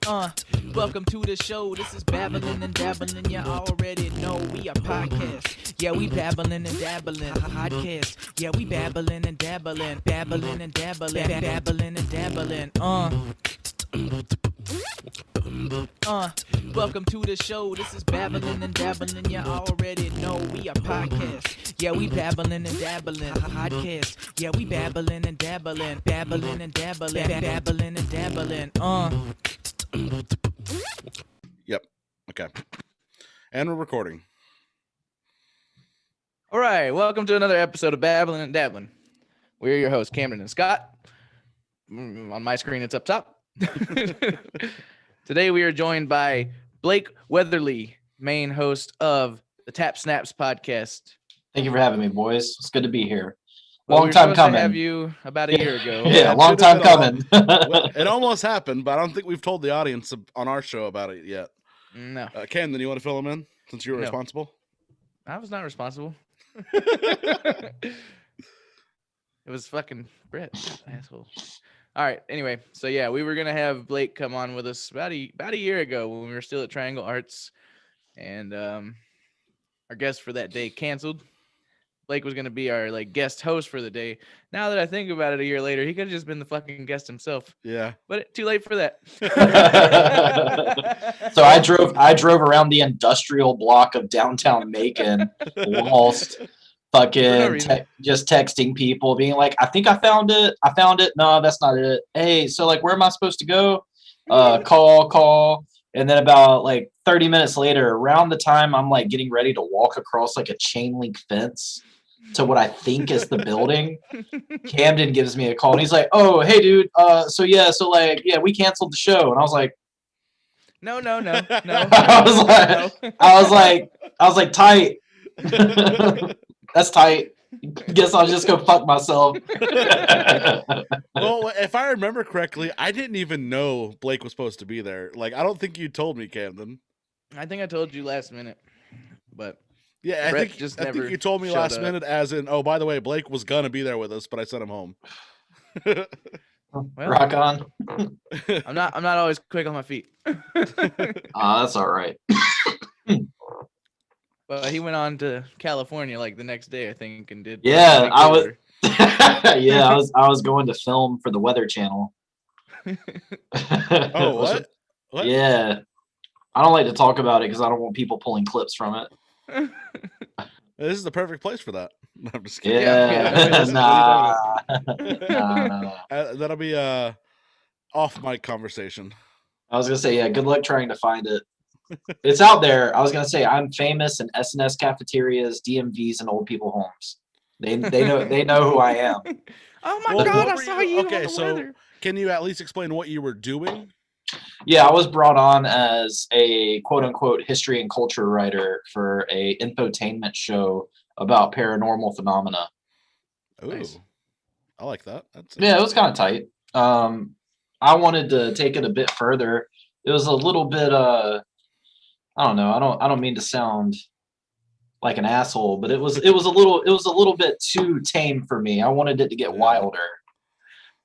Uh, Welcome to the show. This is Babblin and Dabbling. You already know we a podcast. Yeah, we babbling and dabbling. Podcast. Yeah, we babbling and dabbling. Babbling and dabbling. Babbling and dabbling. Welcome to the show. This is Babblin and Dabbling. You already know we a podcast. Yeah, we babbling and dabbling. Podcast. Yeah, we babbling and dabbling. Babbling and dabbling. Babbling and dabbling. Yep. Okay. And we're recording. All right. Welcome to another episode of Babblin and Dabbling. We're your hosts, Camden and Scott. On my screen, it's up top. Today, we are joined by Blake Weatherly, main host of the Tap Snaps podcast. Thank you for having me, boys. It's good to be here. Well, Long time coming. To have you about a year ago. Yeah, long time coming. Well, it almost happened, but I don't think we've told the audience on our show about it yet. No. Camden, you want to fill them in since you were responsible? I was not responsible. It was fucking Brett, asshole. All right. Anyway, so yeah, we were gonna have Blake come on with us about a year ago when we were still at Triangle Arts, and our guest for that day canceled. Blake was gonna be our guest host for the day. Now that I think about it, a year later, he could have just been the fucking guest himself. Yeah. But too late for that. So I drove around the industrial block of downtown Macon, lost. Fucking just texting people, being like, I think I found it. No, that's not it. Hey, so where am I supposed to go? Call. And then about 30 minutes later, around the time I'm getting ready to walk across a chain link fence to what I think is the building, Camden gives me a call and he's like, oh, hey dude. We canceled the show. And I was like, No. I was like, tight. That's tight. Guess I'll just go fuck myself. Well, if I remember correctly, I didn't even know Blake was supposed to be there. I don't think you told me, Camden. I think I told you last minute, but yeah, I think you told me last minute, as in, oh, by the way, Blake was gonna be there with us, but I sent him home. Well, rock on. I'm not always quick on my feet. That's all right. But he went on to California the next day, I think, and did. Yeah, I was. Yeah, I was going to film for the Weather Channel. Oh, what? Yeah, I don't like to talk about it because I don't want people pulling clips from it. This is the perfect place for that. No, I'm just kidding. Yeah, nah. That'll be a off mic conversation. I was gonna say, yeah. Good luck trying to find it. It's out there. I was gonna say I'm famous in SNS cafeterias, DMVs, and old people homes. They know who I am. Oh my God! I saw you. Okay, on the so weather. Can you at least explain what you were doing? Yeah, I was brought on as a quote unquote history and culture writer for a infotainment show about paranormal phenomena. Oh, nice. I like that. Yeah, it was kind of tight. I wanted to take it a bit further. It was a little bit I don't know. I don't mean to sound like an asshole, but it was a little bit too tame for me. I wanted it to get wilder.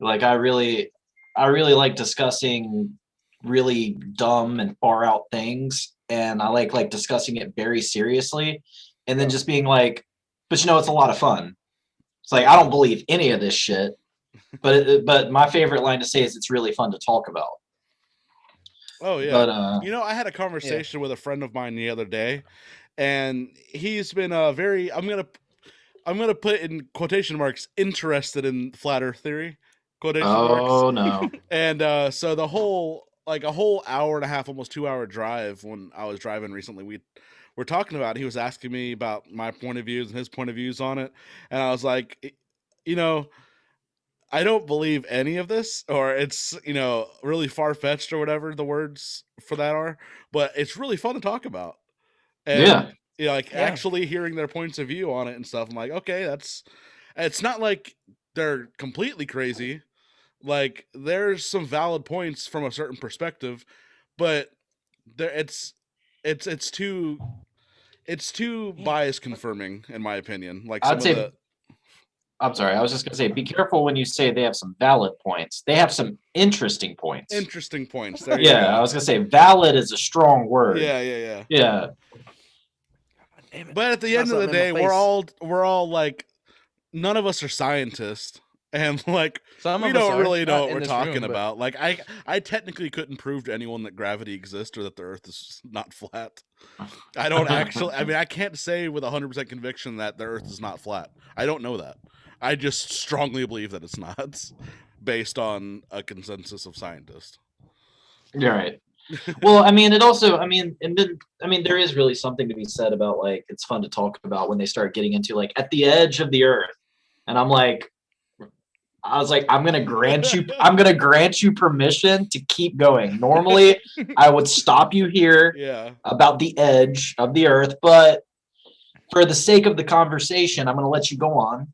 I really like discussing really dumb and far out things, and I like discussing it very seriously, and then just being like, but it's a lot of fun. It's I don't believe any of this shit, but my favorite line to say is it's really fun to talk about. Oh yeah, but, I had a conversation with a friend of mine the other day, and he's been very. I'm gonna put in quotation marks interested in flat Earth theory. Quotation marks. Oh no! And so the whole a whole hour and a half, almost 2 hour drive when I was driving recently, we were talking about. He was asking me about my point of views and his point of views on it, and I was like, I don't believe any of this, or it's, really far-fetched or whatever the words for that are, but it's really fun to talk about. And, actually hearing their points of view on it and stuff. I'm like, okay, it's not like they're completely crazy. There's some valid points from a certain perspective, but it's too bias confirming, in my opinion. I'm sorry. I was just gonna say, be careful when you say they have some valid points. They have some interesting points. Interesting points. There you go. I was gonna say valid is a strong word. Yeah. But at the end of the day, we're all like, none of us are scientists, and like we don't really know what we're talking about. Like I technically couldn't prove to anyone that gravity exists or that the Earth is not flat. I don't actually. I mean, I can't say with 100% conviction that the Earth is not flat. I don't know that. I just strongly believe that it's not, based on a consensus of scientists. You're right. Well, I mean, it also, I mean, and then, I mean, there is really something to be said about, like, it's fun to talk about when they start getting into, like, at the edge of the Earth. And I was like, I'm gonna grant you permission to keep going. Normally, I would stop you here about the edge of the Earth, but for the sake of the conversation, I'm gonna let you go on.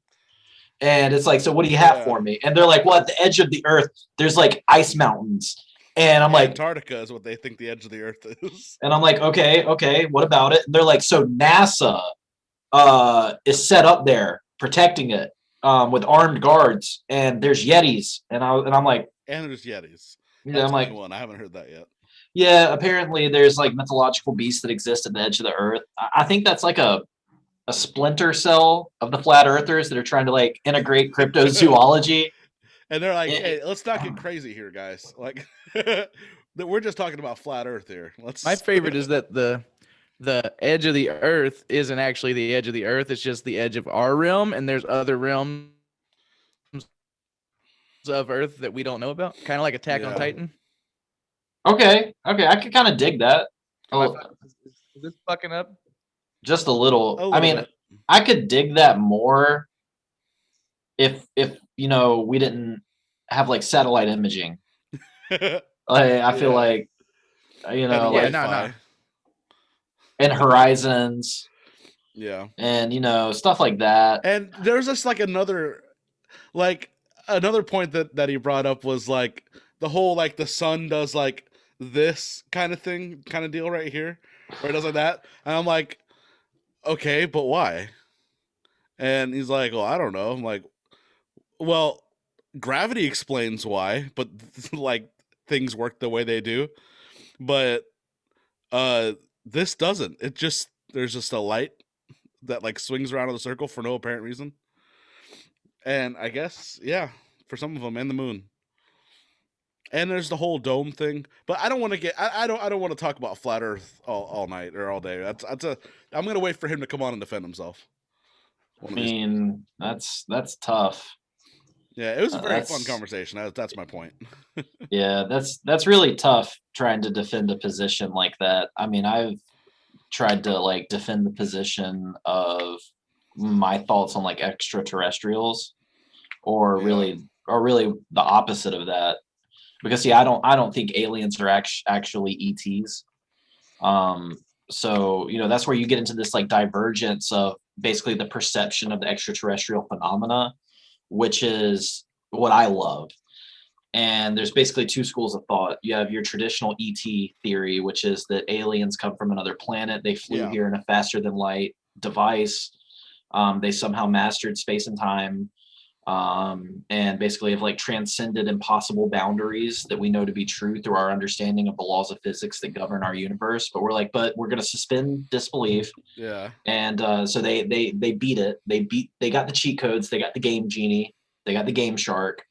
And it's like, so what do you have for me? And they're like, well, at the edge of the Earth, there's like ice mountains. And I'm like, Antarctica is what they think the edge of the Earth is. And I'm like, okay, what about it? And they're like, so NASA is set up there protecting it with armed guards, and there's Yetis. And I'm like, and there's Yetis. Yeah, I'm like, one. I haven't heard that yet. Yeah, apparently there's like mythological beasts that exist at the edge of the Earth. I think that's like a splinter cell of the flat earthers that are trying to like integrate cryptozoology. And they're like, hey, let's not get crazy here, guys. Like, we're just talking about flat Earth here. My favorite is that the edge of the Earth isn't actually the edge of the Earth. It's just the edge of our realm, and there's other realms of Earth that we don't know about. Kind of like Attack on Titan. Okay, I could kind of dig that. Is this fucking up? Just a little. I mean, I could dig that more if you know, we didn't have like satellite imaging. I feel like, you know, and horizons. Yeah. And, you know, stuff like that. And there's just like another point that he brought up was like the whole, like, the sun does like this kind of thing, kind of deal right here, where it does like that. And I'm like, okay, but why? And he's like, well, I don't know. I'm like, well, gravity explains why, but like things work the way they do. But this doesn't. There's just a light that like swings around in a circle for no apparent reason. And I guess, for some of them, and the moon. And there's the whole dome thing, but I don't want to get. I don't want to talk about flat Earth all night or all day. I'm gonna wait for him to come on and defend himself. I mean, that's tough. Yeah, it was a very fun conversation. That's my point. Yeah, that's really tough trying to defend a position like that. I mean, I've tried to like defend the position of my thoughts on like extraterrestrials, or really the opposite of that. Because I don't think aliens are actually ETs. So, you know, that's where you get into this like divergence of basically the perception of the extraterrestrial phenomena, which is what I love. And there's basically two schools of thought. You have your traditional ET theory, which is that aliens come from another planet. They flew here in a faster than light device. They somehow mastered space and time. And basically have like transcended impossible boundaries that we know to be true through our understanding of the laws of physics that govern our universe. But we're going to suspend disbelief. Yeah. And so they beat it. They got the cheat codes. They got the game genie. They got the game shark.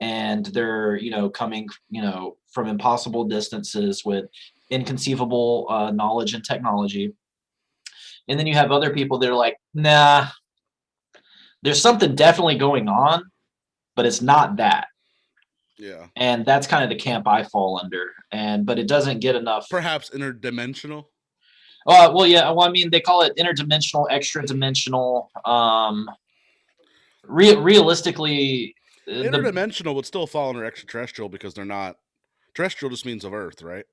And they're, you know, coming, you know, from impossible distances with inconceivable knowledge and technology. And then you have other people that are like, nah, there's something definitely going on, but it's not that. Yeah. And that's kind of the camp I fall under. But it doesn't get enough. Perhaps interdimensional. Well, yeah. Well, I mean, they call it interdimensional, extra dimensional. Realistically, interdimensional would still fall under extraterrestrial because they're not. Terrestrial just means of Earth, right?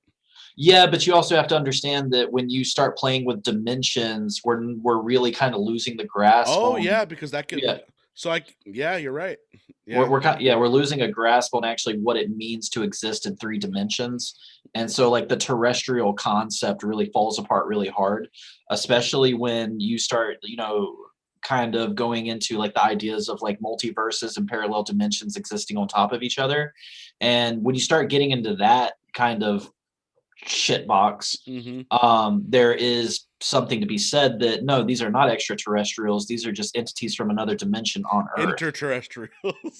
Yeah, but you also have to understand that when you start playing with dimensions, we're really kind of losing the grasp. Oh, yeah, because that could. Yeah. So you're right. Yeah. We're losing a grasp on actually what it means to exist in 3 dimensions. And so like the terrestrial concept really falls apart really hard, especially when you start, you know, kind of going into like the ideas of like multiverses and parallel dimensions existing on top of each other. And when you start getting into that kind of shitbox, there is something to be said that no, these are not extraterrestrials. These are just entities from another dimension on Earth. Interterrestrials.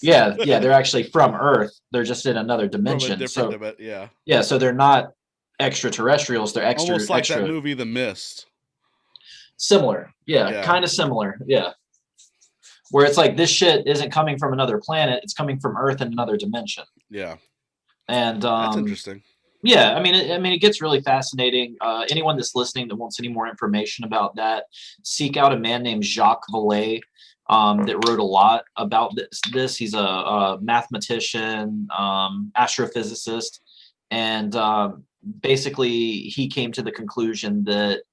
yeah, they're actually from Earth. They're just in another dimension. From a different dimension, yeah. So they're not extraterrestrials. They're almost like that movie, The Mist. Similar, kind of similar, where it's like this shit isn't coming from another planet; it's coming from Earth in another dimension. Yeah, and that's interesting. Yeah, I mean, it gets really fascinating. Anyone that's listening that wants any more information about that, seek out a man named Jacques Vallée that wrote a lot about this. He's a mathematician, astrophysicist, and basically he came to the conclusion that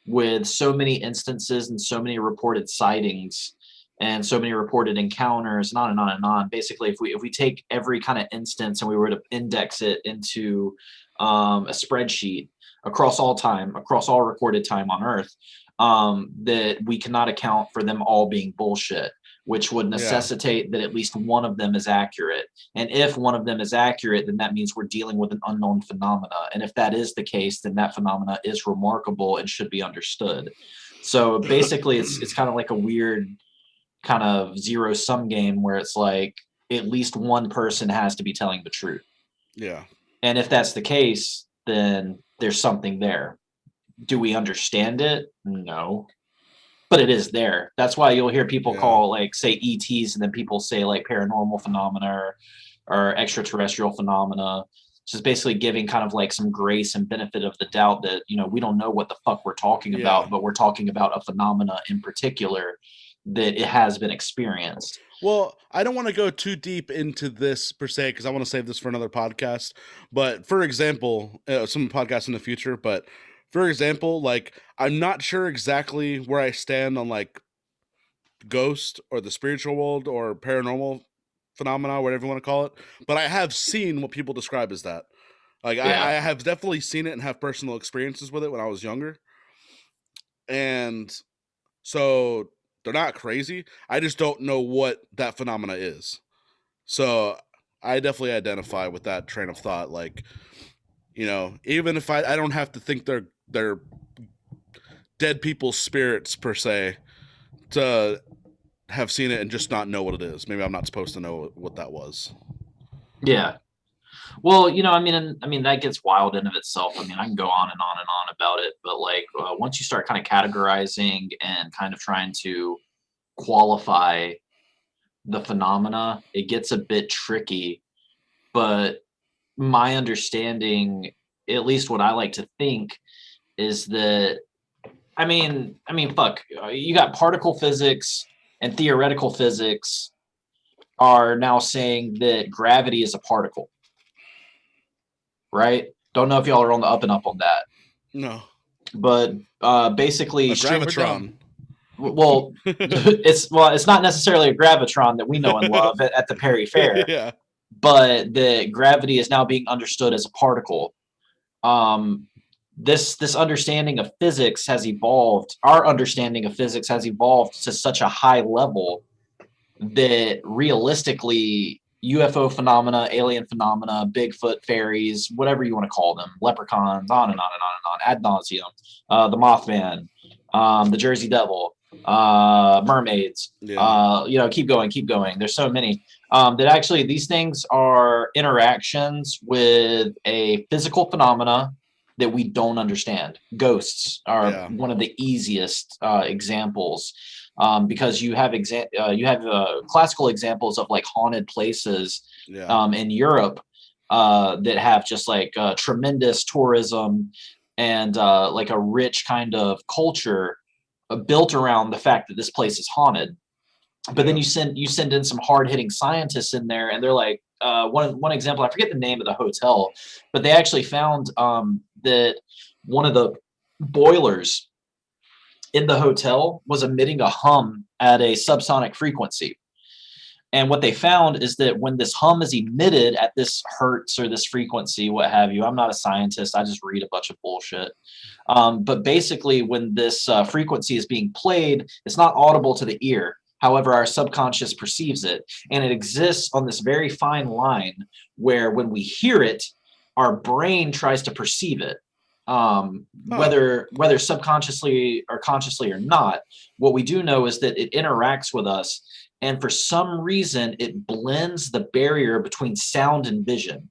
with so many instances and so many reported sightings and so many reported encounters and on and on and on. Basically, if we take every kind of instance and we were to index it into a spreadsheet across all time, across all recorded time on Earth, that we cannot account for them all being bullshit, which would necessitate that at least one of them is accurate. And if one of them is accurate, then that means we're dealing with an unknown phenomena. And if that is the case, then that phenomena is remarkable and should be understood. So basically, it's kind of like a weird kind of zero-sum game where it's like at least one person has to be telling the truth. Yeah. And if that's the case, then there's something there. Do we understand it? No. But it is there. That's why you'll hear people call, like, say, ETs, and then people say, like, paranormal phenomena or extraterrestrial phenomena. Just basically giving kind of like some grace and benefit of the doubt that, you know, we don't know what the fuck we're talking about, but we're talking about a phenomena in particular that it has been experienced. Well, I don't want to go too deep into this per se, because I want to save this for another podcast. But for example, some podcasts in the future, but for example, like, I'm not sure exactly where I stand on like ghost or the spiritual world or paranormal phenomena, whatever you want to call it. But I have seen what people describe as that. Like, I have definitely seen it and have personal experiences with it when I was younger. And so they're not crazy. I just don't know what that phenomena is. So I definitely identify with that train of thought. Like, you know, even if I don't have to think they're dead people's spirits per se to have seen it and just not know what it is. Maybe I'm not supposed to know what that was. Yeah. Well, you know, I mean, that gets wild in of itself. I mean, I can go on and on and on about it, but like once you start kind of categorizing and kind of trying to qualify the phenomena, it gets a bit tricky. But my understanding, at least what I like to think, is that I mean, fuck, you got particle physics and theoretical physics are now saying that gravity is a particle. Right? Don't know if y'all are on the up and up on that. No. But basically, a gravitron. Well, it's not necessarily a gravitron that we know and love at the Perry Fair. Yeah. But the gravity is now being understood as a particle. This understanding of physics has evolved. Our understanding of physics has evolved to such a high level that realistically, UFO phenomena, alien phenomena, Bigfoot, fairies, whatever you want to call them, leprechauns, on and on and on and on, ad nauseum, the Mothman, the Jersey Devil, mermaids, you know, keep going. There's so many that actually these things are interactions with a physical phenomena that we don't understand. Ghosts are one of the easiest examples. Because you have classical examples of like haunted places in Europe that have just like tremendous tourism and like a rich kind of culture built around the fact that this place is haunted. But then you send in some hard hitting scientists in there, and they're like one example. I forget the name of the hotel, but they actually found that one of the boilers in the hotel was emitting a hum at a subsonic frequency. And what they found is that when this hum is emitted at this hertz or this frequency, what have you, I'm not a scientist, I just read a bunch of bullshit. But basically, when this frequency is being played, it's not audible to the ear. However, our subconscious perceives it. And it exists on this very fine line where when we hear it, our brain tries to perceive it. Whether subconsciously or consciously or not, what we do know is that it interacts with us. And for some reason, it blends the barrier between sound and vision.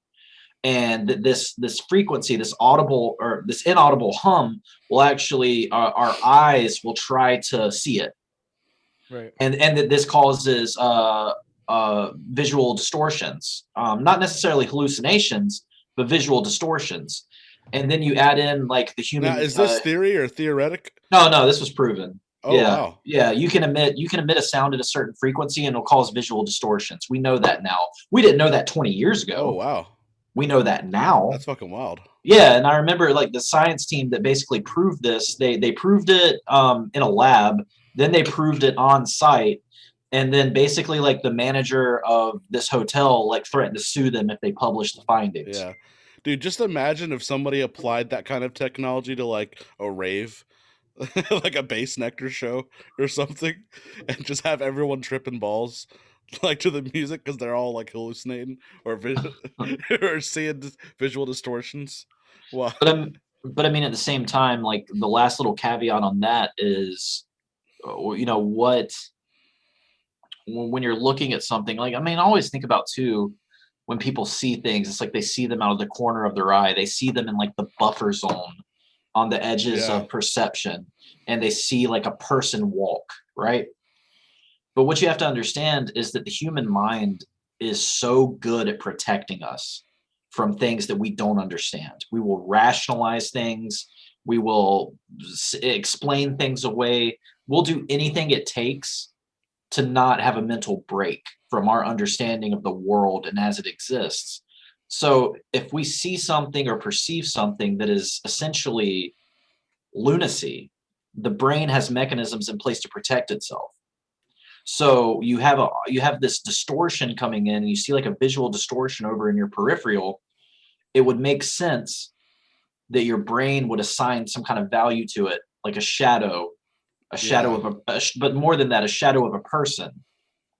And this frequency, this audible or this inaudible hum will actually, our eyes will try to see it. Right. And that this causes visual distortions, not necessarily hallucinations, but visual distortions. And then you add in like the human. Now, is this theory or theoretic? No, this was proven. Oh, wow. Yeah. You can emit a sound at a certain frequency and it'll cause visual distortions. We know that now. We didn't know that 20 years ago. Oh, wow. We know that now. That's fucking wild. Yeah, and I remember like the science team that basically proved this. They proved it in a lab, then they proved it on site, and then basically like the manager of this hotel like threatened to sue them if they published the findings. Yeah. Dude, just imagine if somebody applied that kind of technology to like a rave, like a bass nectar show or something, and just have everyone tripping balls like to the music because they're all like hallucinating or or seeing visual distortions. Wow. But I mean, at the same time, like the last little caveat on that is, you know, when you're looking at something, like, I mean, I always think about too, when people see things, it's like they see them out of the corner of their eye. They see them in like the buffer zone on the edges of perception, and they see like a person walk, right? But what you have to understand is that the human mind is so good at protecting us from things that we don't understand. We will rationalize things. We will explain things away. We'll do anything it takes to not have a mental break from our understanding of the world and as it exists. So if we see something or perceive something that is essentially lunacy, the brain has mechanisms in place to protect itself. So you have this distortion coming in, and you see like a visual distortion over in your peripheral. It would make sense that your brain would assign some kind of value to it, like a shadow of but more than that, a shadow of a person.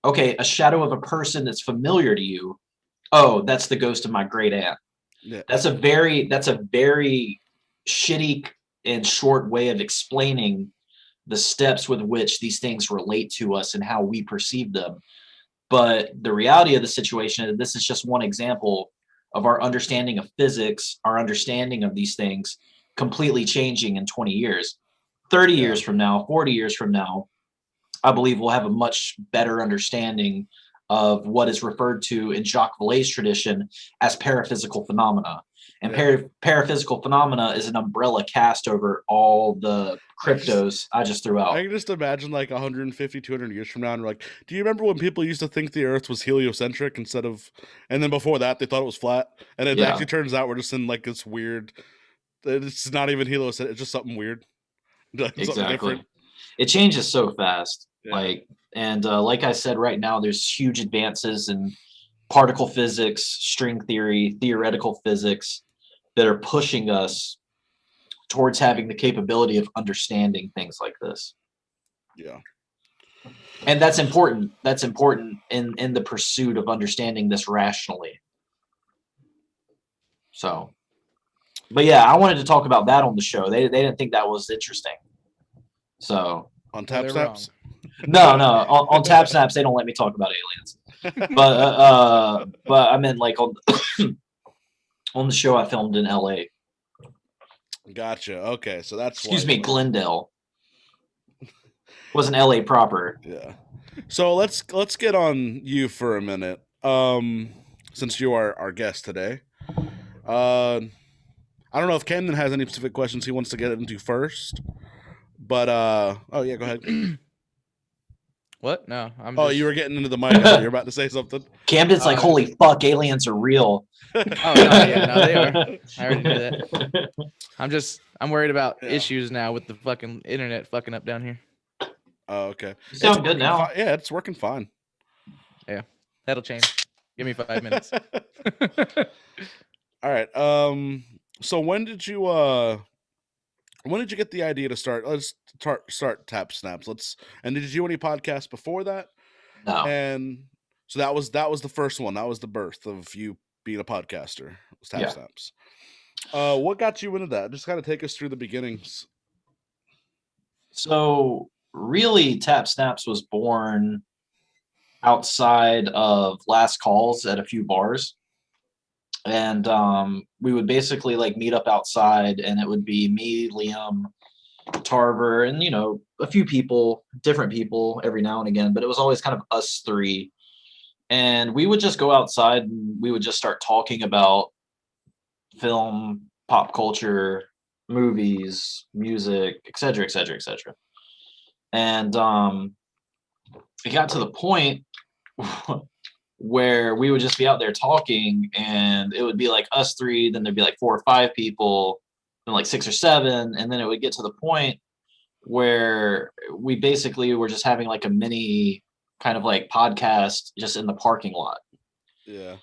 Okay, a shadow of a person that's familiar to you. Oh, that's the ghost of my great aunt. Yeah. That's a very shitty and short way of explaining the steps with which these things relate to us and how we perceive them. But the reality of the situation is this is just one example of our understanding of physics, our understanding of these things completely changing in 20 years. 30 years from now, 40 years from now, I believe we'll have a much better understanding of what is referred to in Jacques Vallée's tradition as paraphysical phenomena. And paraphysical phenomena is an umbrella cast over all the cryptos I just threw out. I can just imagine like 150, 200 years from now, and like, do you remember when people used to think the Earth was heliocentric instead of, and then before that they thought it was flat, and it actually turns out we're just in like this weird, it's not even heliocentric, it's just something weird. Exactly. It changes so fast. Like I said, right now there's huge advances in particle physics, string theory, theoretical physics that are pushing us towards having the capability of understanding things like this. Yeah. And that's important. That's important in the pursuit of understanding this rationally. So, but yeah, I wanted to talk about that on the show. They didn't think that was interesting. So on Tap Snaps? No. On Tap Snaps, they don't let me talk about aliens. But I meant like on the show I filmed in LA. Gotcha. Okay, so that's excuse me, Glendale. Wasn't LA proper. Yeah. So let's get on you for a minute. Since you are our guest today. I don't know if Camden has any specific questions he wants to get into first. But oh yeah, go ahead. What? No, you were getting into the mic. You're about to say something. Camden's like, holy fuck, aliens are real. Oh no, they are. I already knew that. I'm worried about issues now with the fucking internet fucking up down here. Oh, okay. You sound good now. Yeah, it's working fine. Yeah. That'll change. Give me 5 minutes. All right. So when did you get the idea to start? Let's start Tap Snaps. And did you do any podcasts before that? No. And so that was the first one. That was the birth of you being a podcaster. It was Tap Snaps. What got you into that? Just kind of take us through the beginnings. So really, Tap Snaps was born outside of last calls at a few bars. And we would basically like meet up outside, and it would be me, Liam, Tarver, and a few people, different people every now and again, but it was always kind of us three. And we would just go outside and we would just start talking about film, pop culture, movies, music, etc., etc., etc. And it got to the point where we would just be out there talking, and it would be like us three, then there'd be like 4 or 5 people, then like 6 or 7, and then it would get to the point where we basically were just having like a mini kind of like podcast just in the parking lot. Yeah.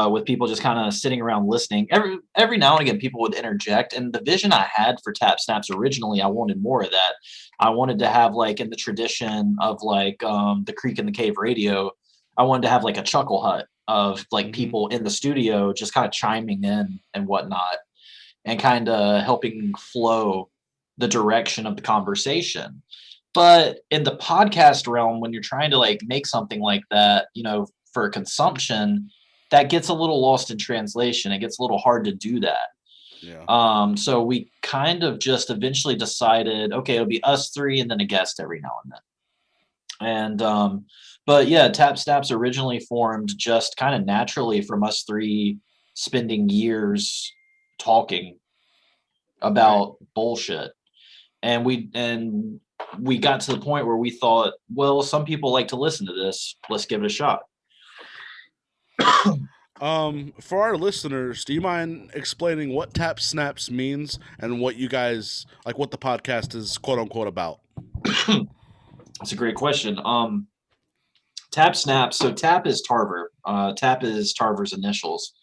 With people just kind of sitting around listening. Every now and again, people would interject. And the vision I had for Tap Snaps originally, I wanted more of that. I wanted to have like in the tradition of like the Creek in the Cave radio, I wanted to have like a chuckle hut of like people in the studio just kind of chiming in and whatnot, and kind of helping flow the direction of the conversation. But in the podcast realm, when you're trying to like make something like that, for consumption, that gets a little lost in translation. It gets a little hard to do that. Yeah. So we kind of just eventually decided, okay, it'll be us three and then a guest every now and then. And but yeah, Tap Snaps originally formed just kind of naturally from us three spending years talking about bullshit. And we got to the point where we thought, well, some people like to listen to this. Let's give it a shot. For our listeners, do you mind explaining what Tap Snaps means and what you guys like, what the podcast is quote unquote about? That's a great question. Tap Snaps. So Tap is Tarver. Tap is Tarver's initials.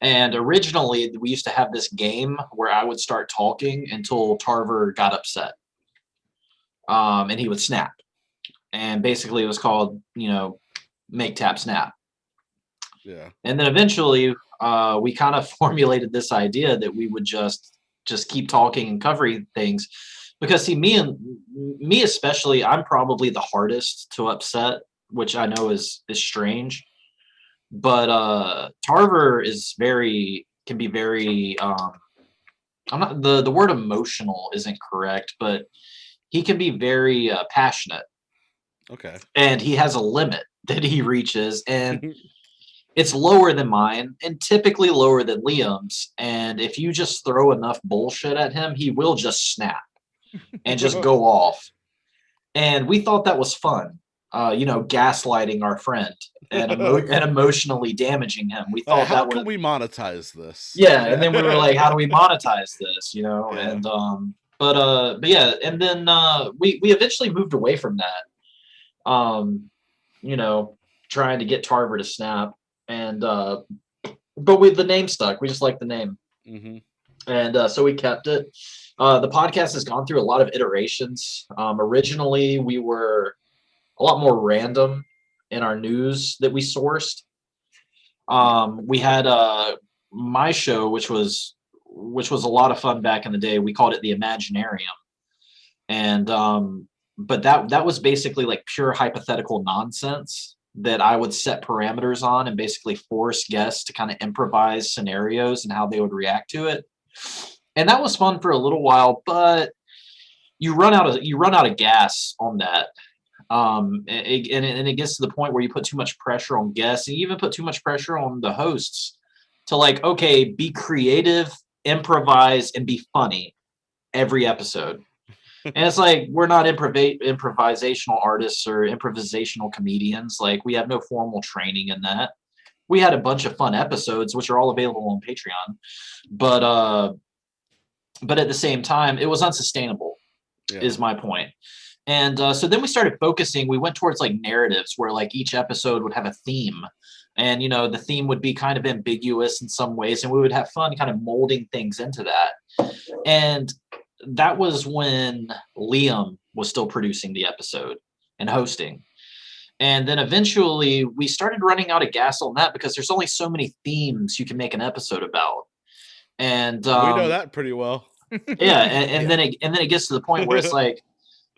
And originally we used to have this game where I would start talking until Tarver got upset. And he would snap. And basically it was called, Make Tap Snap. Yeah. And then eventually we kind of formulated this idea that we would just keep talking and covering things, because see, me especially, I'm probably the hardest to upset, which I know is strange, but Tarver can be very I'm not, the word emotional isn't correct, but he can be very passionate. Okay. And he has a limit that he reaches, and it's lower than mine and typically lower than Liam's. And if you just throw enough bullshit at him, he will just snap and just go off. And we thought that was fun, gaslighting our friend and emotionally damaging him. We thought how can we monetize this? Yeah, and then we were like, how do we monetize this? Yeah. And but yeah, and then we eventually moved away from that. Trying to get Tarver to snap. And but the name stuck. We just liked the name. And so we kept it. The podcast has gone through a lot of iterations. Originally we were a lot more random in our news that we sourced. We had my show, which was a lot of fun back in the day. We called it the Imaginarium. And but that was basically like pure hypothetical nonsense that I would set parameters on and basically force guests to kind of improvise scenarios and how they would react to it. And that was fun for a little while, but you run out of gas on that. And it gets to the point where you put too much pressure on guests, and you even put too much pressure on the hosts to like, okay, be creative, improvise, and be funny every episode. And it's like, we're not improvisational artists or improvisational comedians. Like, we have no formal training in that. We had a bunch of fun episodes, which are all available on Patreon. But at the same time, it was unsustainable, is my point. And so then we started focusing. We went towards like narratives where like each episode would have a theme. And, the theme would be kind of ambiguous in some ways. And we would have fun kind of molding things into that. And that was when Liam was still producing the episode and hosting. And then eventually we started running out of gas on that because there's only so many themes you can make an episode about. And we know that pretty well. Yeah. And then it gets to the point where it's like,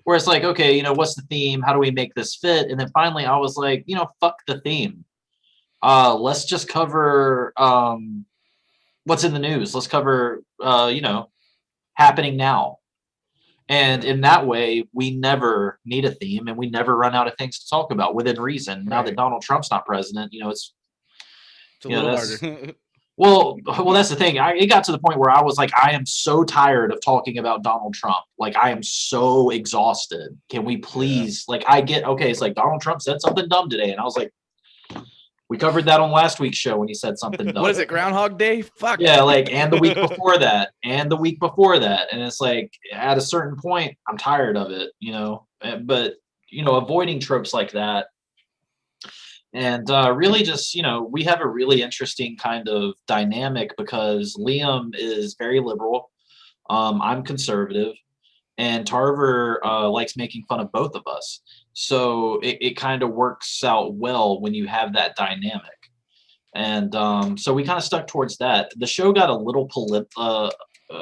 okay, what's the theme? How do we make this fit? And then finally I was like, fuck the theme. Let's just cover what's in the news. Let's cover happening now. And in that way, we never need a theme and we never run out of things to talk about within reason. Right. Now that Donald Trump's not president, it's a little harder. Well, that's the thing. It got to the point where I was like, I am so tired of talking about Donald Trump. Like, I am so exhausted. Can we please, it's like Donald Trump said something dumb today. And I was like, we covered that on last week's show when he said something dumb. What is it, Groundhog Day? Fuck. Yeah, and the week before that, and the week before that. And it's like, at a certain point, I'm tired of it, But, avoiding tropes like that. And really just, we have a really interesting kind of dynamic because Liam is very liberal. I'm conservative. And Tarver likes making fun of both of us. So it kind of works out well when you have that dynamic. And so we kind of stuck towards that. The show got a little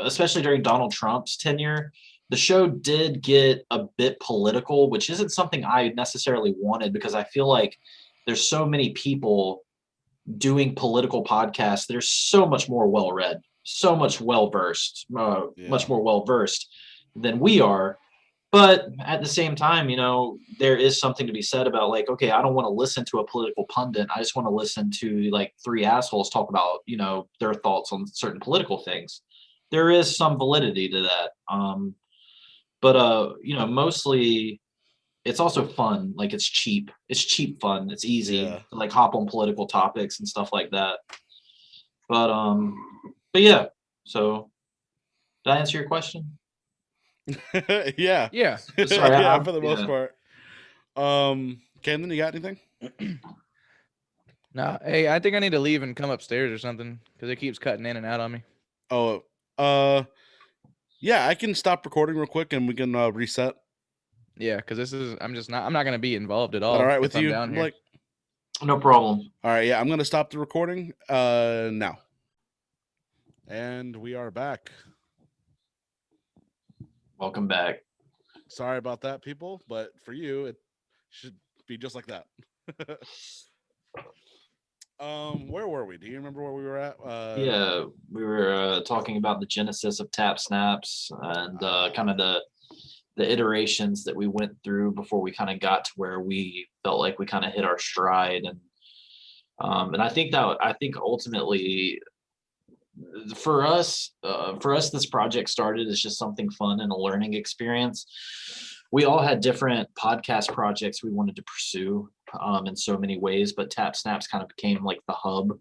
especially during Donald Trump's tenure. The show did get a bit political, which isn't something I necessarily wanted because I feel like there's so many people doing political podcasts that are so much more well-read, so much well-versed, much more well-versed than we are. But at the same time, there is something to be said about like, okay, I don't want to listen to a political pundit. I just want to listen to like three assholes talk about, their thoughts on certain political things. There is some validity to that. But mostly it's also fun. Like it's cheap. It's cheap fun. It's easy to like hop on political topics and stuff like that. But yeah. So did I answer your question? Yeah. Sorry, yeah, for the most part. Camden, you got anything? No. Hey, I think I need to leave and come upstairs or something because it keeps cutting in and out on me. Oh, yeah, I can stop recording real quick and we can reset. Yeah, because I'm not gonna be involved at all. All right with you, Blake? No problem. All right, yeah, I'm gonna stop the recording now. And we are back. Welcome back. Sorry about that, people, but for you, it should be just like that. Where were we? Do you remember where we were at? Yeah, we were talking about the genesis of Tap Snaps and kind of the iterations that we went through before we kind of got to where we felt like we kind of hit our stride. And I think ultimately for us, this project started as just something fun and a learning experience. We all had different podcast projects we wanted to pursue in so many ways, but Tap Snaps kind of became like the hub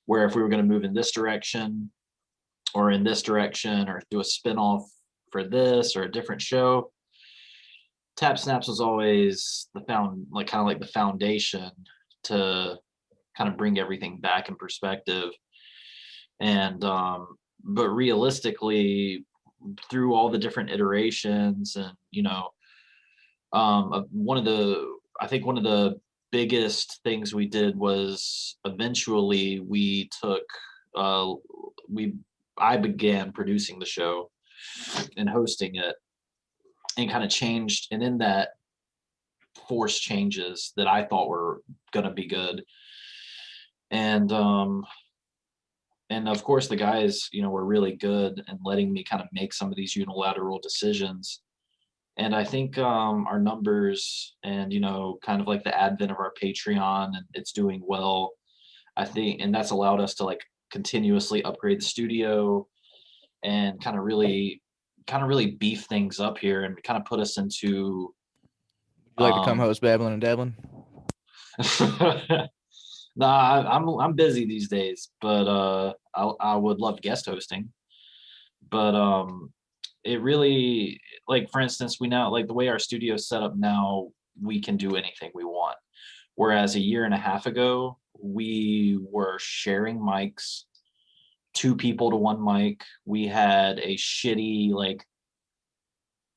where if we were going to move in this direction or in this direction or do a spinoff for this or a different show, Tap Snaps was always kind of like the foundation to kind of bring everything back in perspective. And but realistically, through all the different iterations and one of the biggest things we did was eventually I began producing the show and hosting it and kind of changed, and in that forced changes that I thought were going to be good. And of course the guys, were really good in letting me kind of make some of these unilateral decisions. And I think our numbers and, kind of like the advent of our Patreon, and it's doing well, I think, and that's allowed us to like continuously upgrade the studio and kind of really beef things up here and kind of put us into. Would you like to come host Babblin Dabblin? Nah, I'm busy these days, but I would love guest hosting. But it really, like, for instance, we now, like, the way our studio is set up now, we can do anything we want. Whereas a year and a half ago, we were sharing mics, 2 people to 1 mic. We had a shitty, like,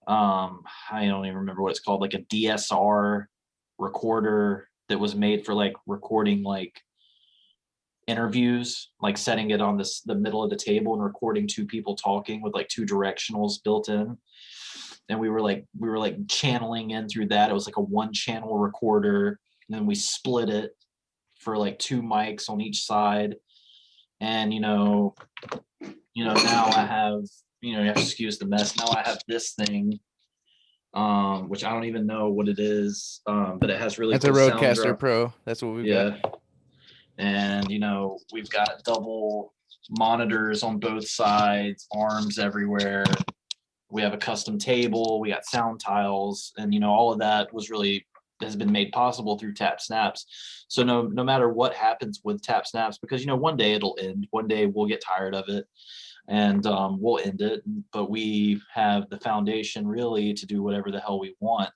I don't even remember what it's called, like a DSR recorder that was made for, like, recording, like, interviews, like setting it on the middle of the table and recording 2 people talking with, like, 2 directionals built in. And we were like channeling in through that. It was like a 1-channel recorder, and then we split it for like 2 mics on each side. And now I have, you have to excuse the mess. Now I have this thing, which I don't even know what it is, but it has really. It's a Rodecaster Pro. That's what we've got. And we've got double monitors on both sides, arms everywhere. We have a custom table. We got sound tiles, and all of that has been made possible through Tap Snaps. So no matter what happens with Tap Snaps, because one day it'll end. One day we'll get tired of it, and we'll end it. But we have the foundation really to do whatever the hell we want.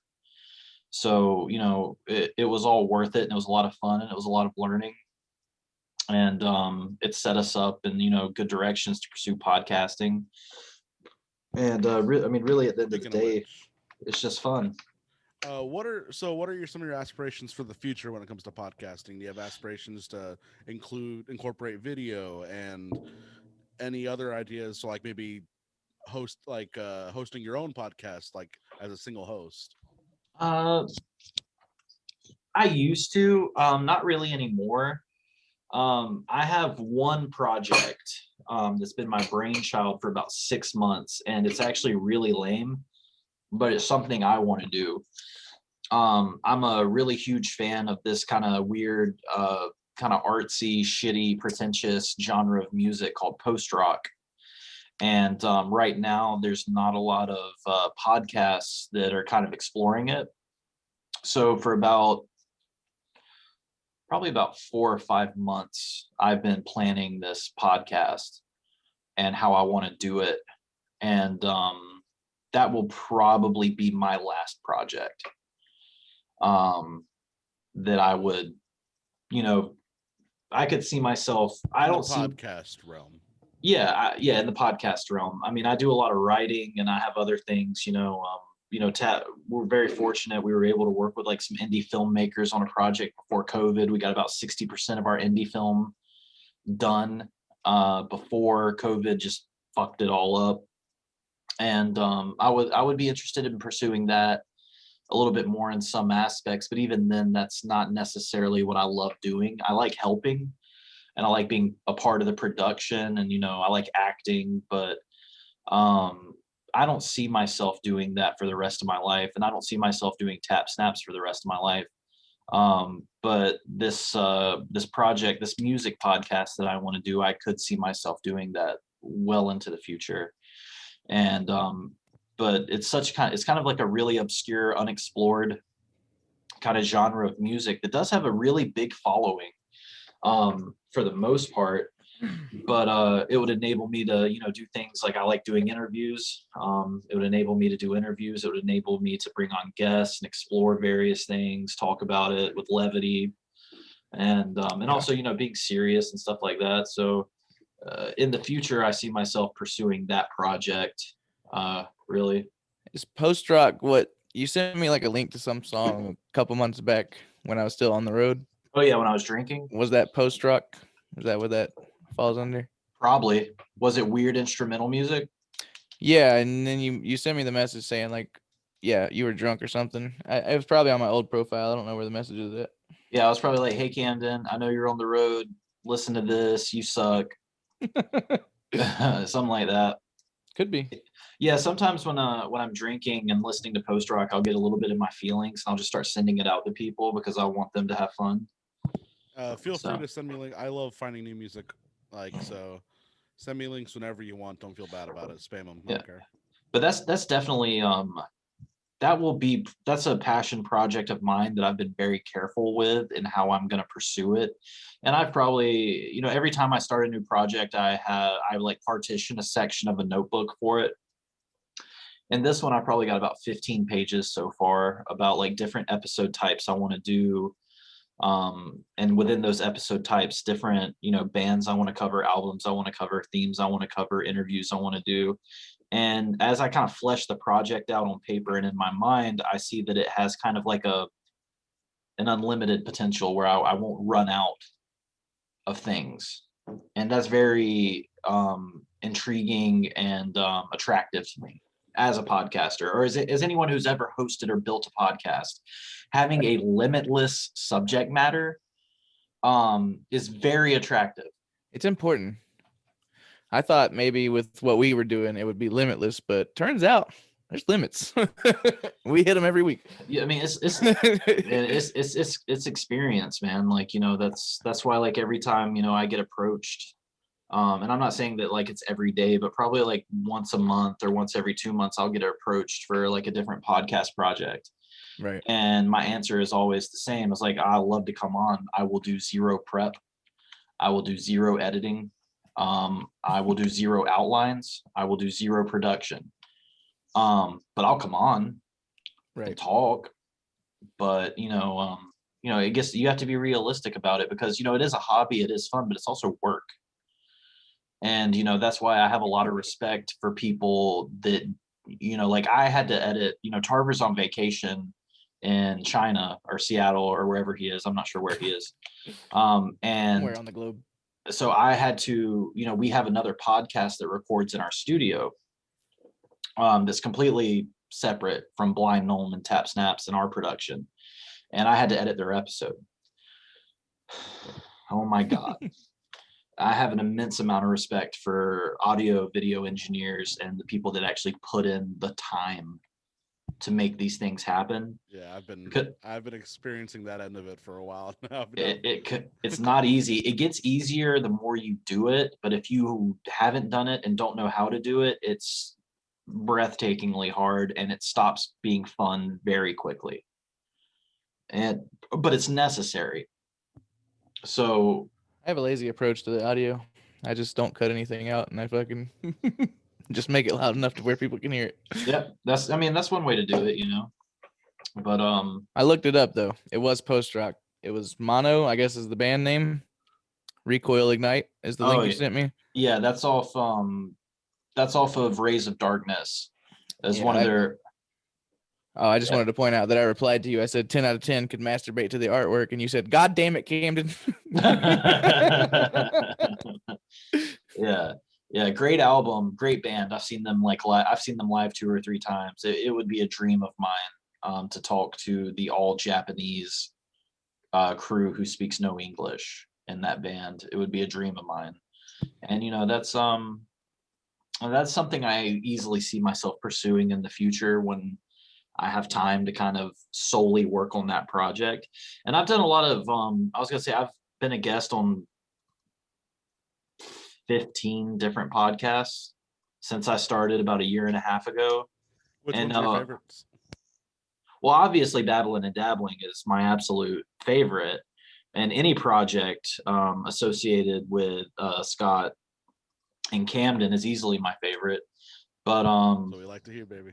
So it was all worth it, and it was a lot of fun, and it was a lot of learning, and it set us up in good directions to pursue podcasting. And really, at the end of the day, it's just fun. What are some of your aspirations for the future when it comes to podcasting? Do you have aspirations to incorporate video and any other ideas? So like maybe hosting your own podcast, like as a single host. I used to, not really anymore. I have one project that's been my brainchild for about 6 months, and it's actually really lame, but it's something I want to do. I'm a really huge fan of this kind of weird, kind of artsy, shitty, pretentious genre of music called post-rock. And right now, there's not a lot of podcasts that are kind of exploring it. So for probably about 4 or 5 months, I've been planning this podcast and how I want to do it. And that will probably be my last project that I would, I could see myself, in the podcast realm. Yeah. In the podcast realm. I mean, I do a lot of writing, and I have other things, we're very fortunate. We were able to work with like some indie filmmakers on a project before COVID. We got about 60% of our indie film done before COVID just fucked it all up. And I would be interested in pursuing that a little bit more in some aspects, but even then, that's not necessarily what I love doing. I like helping, and I like being a part of the production, and I like acting, but I don't see myself doing that for the rest of my life, and I don't see myself doing Tap Snaps for the rest of my life. But this project, this music podcast that I want to do, I could see myself doing that well into the future. And but it's kind of like a really obscure, unexplored kind of genre of music that does have a really big following for the most part. But it would enable me to do things like I like doing interviews. It would enable me to do interviews. It would enable me to bring on guests and explore various things, talk about it with levity, and also being serious and stuff like that. So in the future, I see myself pursuing that project. Really, is post-rock what you sent me like a link to some song a couple months back when I was still on the road? Oh yeah, when I was drinking. Was that post-rock? Is that what that falls under? Probably. Was it weird instrumental music? Yeah, and then you sent me the message saying like, yeah, you were drunk or something. It was probably on my old profile. I don't know where the message is at. Yeah, I was probably like, hey Camden, I know you're on the road. Listen to this. You suck. Something like that. Could be. Yeah, sometimes when I'm drinking and listening to post rock, I'll get a little bit in my feelings, and I'll just start sending it out to people because I want them to have fun. Feel free to send me a link. I love finding new music, so send me links whenever you want. Don't feel bad about it. Spam them. Yeah. Okay. But that's definitely that's a passion project of mine that I've been very careful with in how I'm going to pursue it. And I've probably, every time I start a new project, I like partition a section of a notebook for it. And this one, I probably got about 15 pages so far about like different episode types I want to do. And within those episode types, different, bands I want to cover, albums I want to cover, themes I want to cover, interviews I want to do. And as I kind of flesh the project out on paper and in my mind, I see that it has kind of like an unlimited potential where I won't run out of things. And that's very intriguing and attractive to me as a podcaster, or as anyone who's ever hosted or built a podcast. Having a limitless subject matter is very attractive. It's important. I thought maybe with what we were doing, it would be limitless, but turns out there's limits. We hit them every week. Yeah, I mean, it's experience, man. Like, that's why, like, every time, I get approached, and I'm not saying that like it's every day, but probably like once a month or once every 2 months, I'll get approached for like a different podcast project. Right. And my answer is always the same. It's like, I love to come on. I will do zero prep. I will do zero editing. I will do zero outlines. I will do zero production. But I'll come on and talk. But I guess you have to be realistic about it, because it is a hobby, it is fun, but it's also work. And that's why I have a lot of respect for people that like I had to edit. Tarver's on vacation in China or Seattle or wherever he is. I'm not sure where he is. And somewhere on the globe. So I had to, we have another podcast that records in our studio that's completely separate from Blind Gnome and Tap Snaps and our production. And I had to edit their episode. Oh my God. I have an immense amount of respect for audio, video engineers and the people that actually put in the time to make these things happen. Yeah, I've been experiencing that end of it for a while now. It's not easy. It gets easier the more you do it, but if you haven't done it and don't know how to do it, it's breathtakingly hard, and it stops being fun very quickly. But it's necessary. So I have a lazy approach to the audio. I just don't cut anything out, and I fucking just make it loud enough to where people can hear it. Yep, that's one way to do it, But I looked it up though. It was post rock. It was Mono, I guess, is the band name. Recoil Ignite is the link you sent me. Yeah, that's off of Rays of Darkness as one of their. Oh, I just wanted to point out that I replied to you. I said 10 out of 10 could masturbate to the artwork, and you said, "God damn it, Camden." Yeah, great album, great band. I've seen them live 2 or 3 times. It would be a dream of mine to talk to the all Japanese crew who speaks no English in that band. It would be a dream of mine, and that's something I easily see myself pursuing in the future when I have time to kind of solely work on that project. And I've done a lot of, I've been a guest on 15 different podcasts since I started about 1.5 years ago. Which one's your favorites? Well, obviously Babblin and Dabbling is my absolute favorite, and any project associated with Scott and Camden is easily my favorite. But so we like to hear, baby.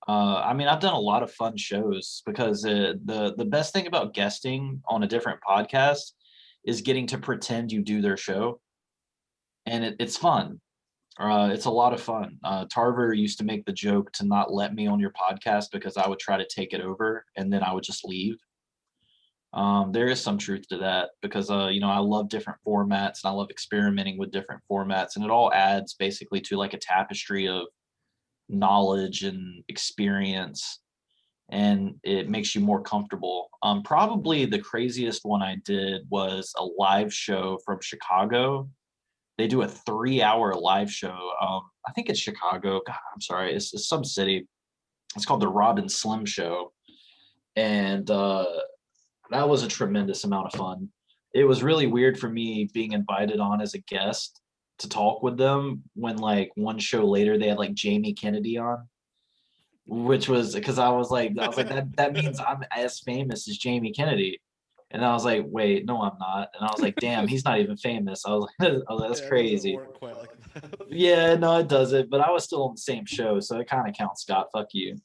I've done a lot of fun shows, because the best thing about guesting on a different podcast is getting to pretend you do their show, and it's fun. It's a lot of fun. Tarver used to make the joke to not let me on your podcast because I would try to take it over and then I would just leave. There is some truth to that, because I love different formats and I love experimenting with different formats, and it all adds basically to like a tapestry of knowledge and experience, and it makes you more comfortable. Probably the craziest one I did was a live show from Chicago. They do a 3-hour live show. I think it's Chicago. God, I'm sorry. It's some city. It's called the Robin Slim Show. And that was a tremendous amount of fun. It was really weird for me being invited on as a guest to talk with them when like one show later they had like Jamie Kennedy on, which was because I was like that means I'm as famous as Jamie Kennedy. And I was like, wait, no, I'm not. And I was like, damn, he's not even famous. I was like, that's crazy. Yeah, no, it doesn't. But I was still on the same show, so it kind of counts. Scott, fuck you.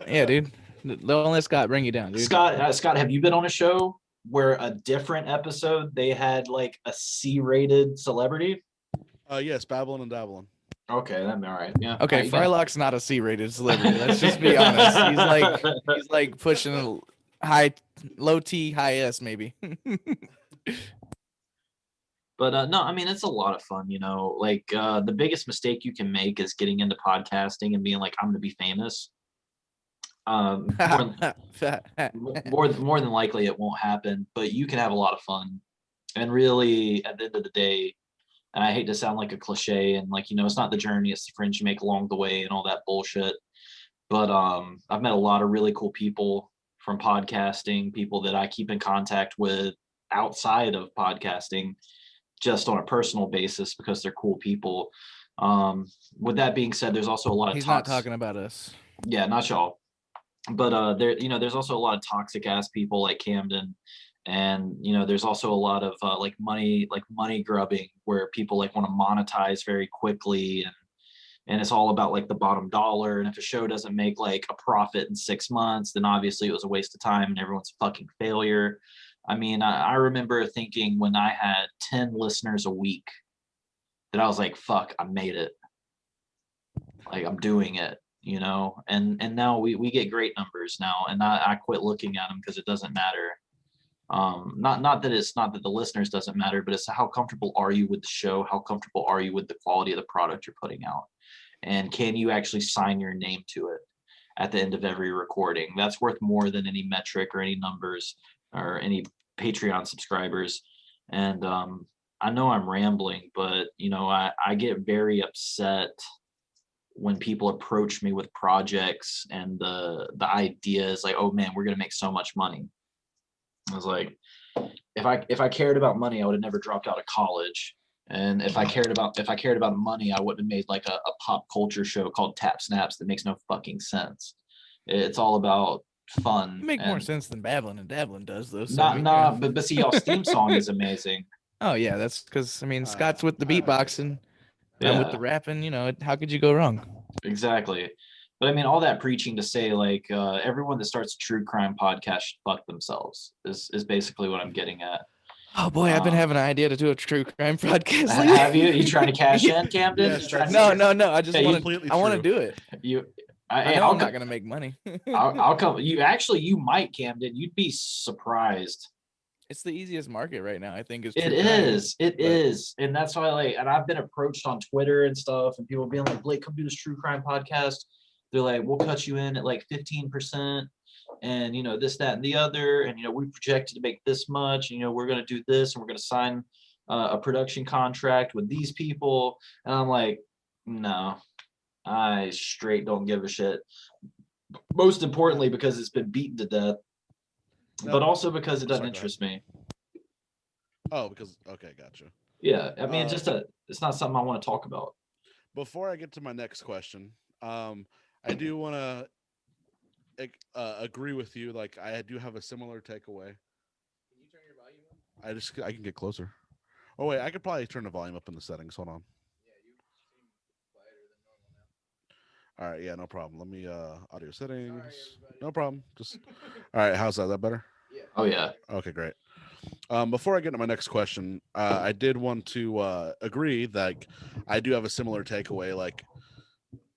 Yeah, dude. Don't let Scott bring you down, dude. Scott, have you been on a show where a different episode they had like a C-rated celebrity? Yes, Babblin and Dabblin. Okay, that'd be all right. Yeah. Okay, Frylock's not a C-rated celebrity. Let's just be honest. He's like pushing low T, high S, maybe. But no, I mean it's a lot of fun, Like the biggest mistake you can make is getting into podcasting and being like, I'm gonna be famous. More than likely it won't happen, but you can have a lot of fun. And really, at the end of the day, and I hate to sound like a cliche, and like it's not the journey, it's the friends you make along the way, and all that bullshit. But I've met a lot of really cool people from podcasting, people that I keep in contact with outside of podcasting, just on a personal basis because they're cool people. With that being said, there's also a lot of He's not talking about us. Yeah, not y'all. But there's also a lot of toxic ass people like Camden, and there's also a lot of like money grubbing, where people like want to monetize very quickly, and it's all about like the bottom dollar. And if a show doesn't make like a profit in 6 months, then obviously it was a waste of time and everyone's a fucking failure. I mean, I remember thinking when I had 10 listeners a week that I was like, fuck, I made it. Like I'm doing it. And now we get great numbers now, and I quit looking at them because it doesn't matter. Not that the listeners doesn't matter, but it's how comfortable are you with the show? How comfortable are you with the quality of the product you're putting out? And can you actually sign your name to it at the end of every recording? That's worth more than any metric or any numbers or any Patreon subscribers. And I know I'm rambling, but I get very upset when people approach me with projects and the idea is like, oh man, we're gonna make so much money. I was like, if I cared about money, I would have never dropped out of college. And if I cared about money, I wouldn't have made like a pop culture show called Tap Snaps that makes no fucking sense. It's all about fun. You make more sense than Babblin Dabblin does, though. So but see, y'all's theme song is amazing. Oh yeah, that's because Scott's with the beatboxing. I'm with the rapping, how could you go wrong? Exactly. But I mean, all that preaching to say like everyone that starts a true crime podcast should fuck themselves is basically what I'm getting at. Oh boy, I've been having an idea to do a true crime podcast. Have you? You trying to cash in, Camden? No. I just want to do it. I know I'm not gonna make money. I'll come. You might, Camden. You'd be surprised. It's the easiest market right now, I think. It is, and that's why and I've been approached on Twitter and stuff, and people being like, Blake, come do this true crime podcast. They're like, we'll cut you in at like 15%, and this, that, and the other, and we projected to make this much, we're gonna do this, and we're gonna sign a production contract with these people, and I'm like, no, I straight don't give a shit. Most importantly, because it's been beaten to death. But also because it doesn't interest me. Oh, because okay, gotcha. Yeah, I mean, it's not something I want to talk about. Before I get to my next question, I do want to agree with you. Like, I do have a similar takeaway. Can you turn your volume up? I can get closer. Oh wait, I could probably turn the volume up in the settings. Hold on. Yeah, you seem quieter than normal now. All right, yeah, no problem. Let me audio settings. Sorry, no problem. Just all right. How's that? Is that better? Yeah. Oh yeah. Okay, great. Before I get to my next question, I did want to agree that I do have a similar takeaway. Like,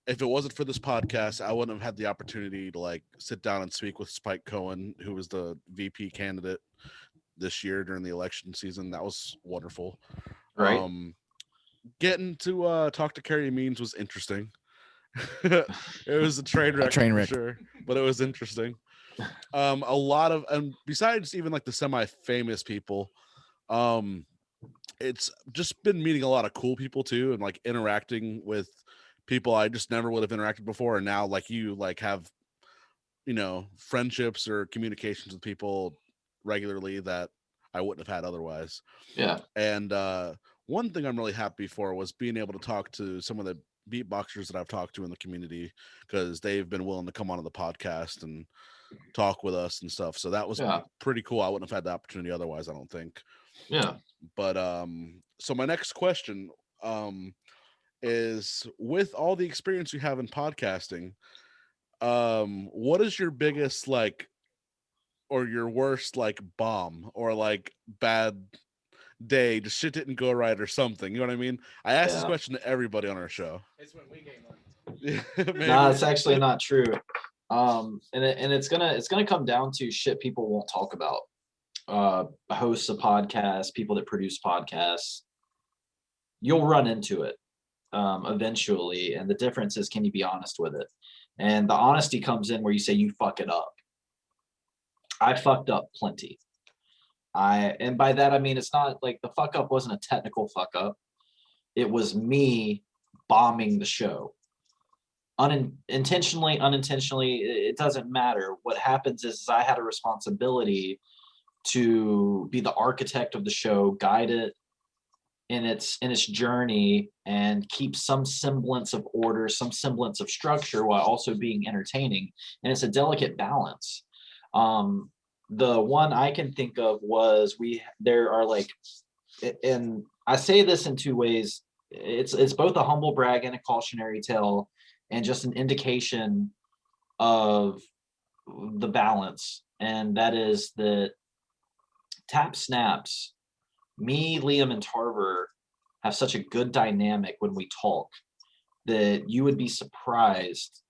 if it wasn't for this podcast, I wouldn't have had the opportunity to like sit down and speak with Spike Cohen, who was the VP candidate this year during the election season. That was wonderful. Right. Getting to talk to Carrie Means was interesting. It was a train wreck, for sure, but it was interesting. A lot of, and besides even like the semi-famous people, it's just been meeting a lot of cool people too, and like interacting with people I just never would have interacted before, and now like you like have friendships or communications with people regularly that I wouldn't have had otherwise. Yeah. And one thing I'm really happy for was being able to talk to some of the beatboxers that I've talked to in the community, because they've been willing to come onto the podcast and talk with us and stuff. So that was pretty cool. I wouldn't have had the opportunity otherwise, I don't think. Yeah. But so my next question, is with all the experience you have in podcasting, what is your biggest like or your worst like bomb or like bad day, just shit didn't go right or something? You know what I mean? I ask this question to everybody on our show. It's when we came on. No, it's actually not true. And it's gonna come down to shit people won't talk about. Hosts of podcasts, people that produce podcasts, you'll run into it eventually. And the difference is, can you be honest with it? And the honesty comes in where you say you fuck it up. I fucked up plenty. And by that I mean it's not like the fuck up wasn't a technical fuck up. It was me bombing the show. Unintentionally, it doesn't matter. What happens is I had a responsibility to be the architect of the show, guide it in its journey, and keep some semblance of order, some semblance of structure, while also being entertaining. And it's a delicate balance. The one I can think of was there are like, and I say this in two ways. It's both a humble brag and a cautionary tale, and just an indication of the balance. And that is that Tap Snaps, me, Liam, and Tarver have such a good dynamic when we talk that you would be surprised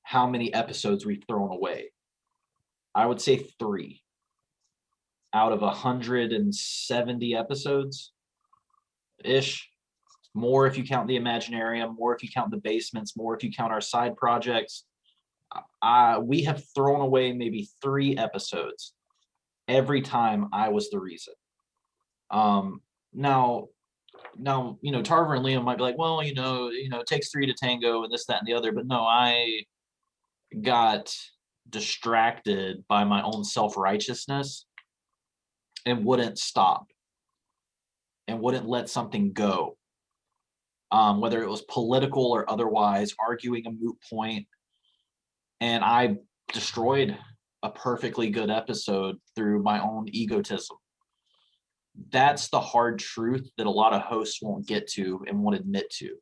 how many episodes we've thrown away. I would say 3 out of 170 episodes ish. More if you count the Imaginarium, more if you count the basements, more if you count our side projects. We have thrown away maybe 3 episodes every time I was the reason. Now, Tarver and Liam might be like, well, it takes 3 to tango and this, that, and the other. But no, I got distracted by my own self-righteousness and wouldn't stop and wouldn't let something go. Whether it was political or otherwise, arguing a moot point. And I destroyed a perfectly good episode through my own egotism. That's the hard truth that a lot of hosts won't get to and won't admit to,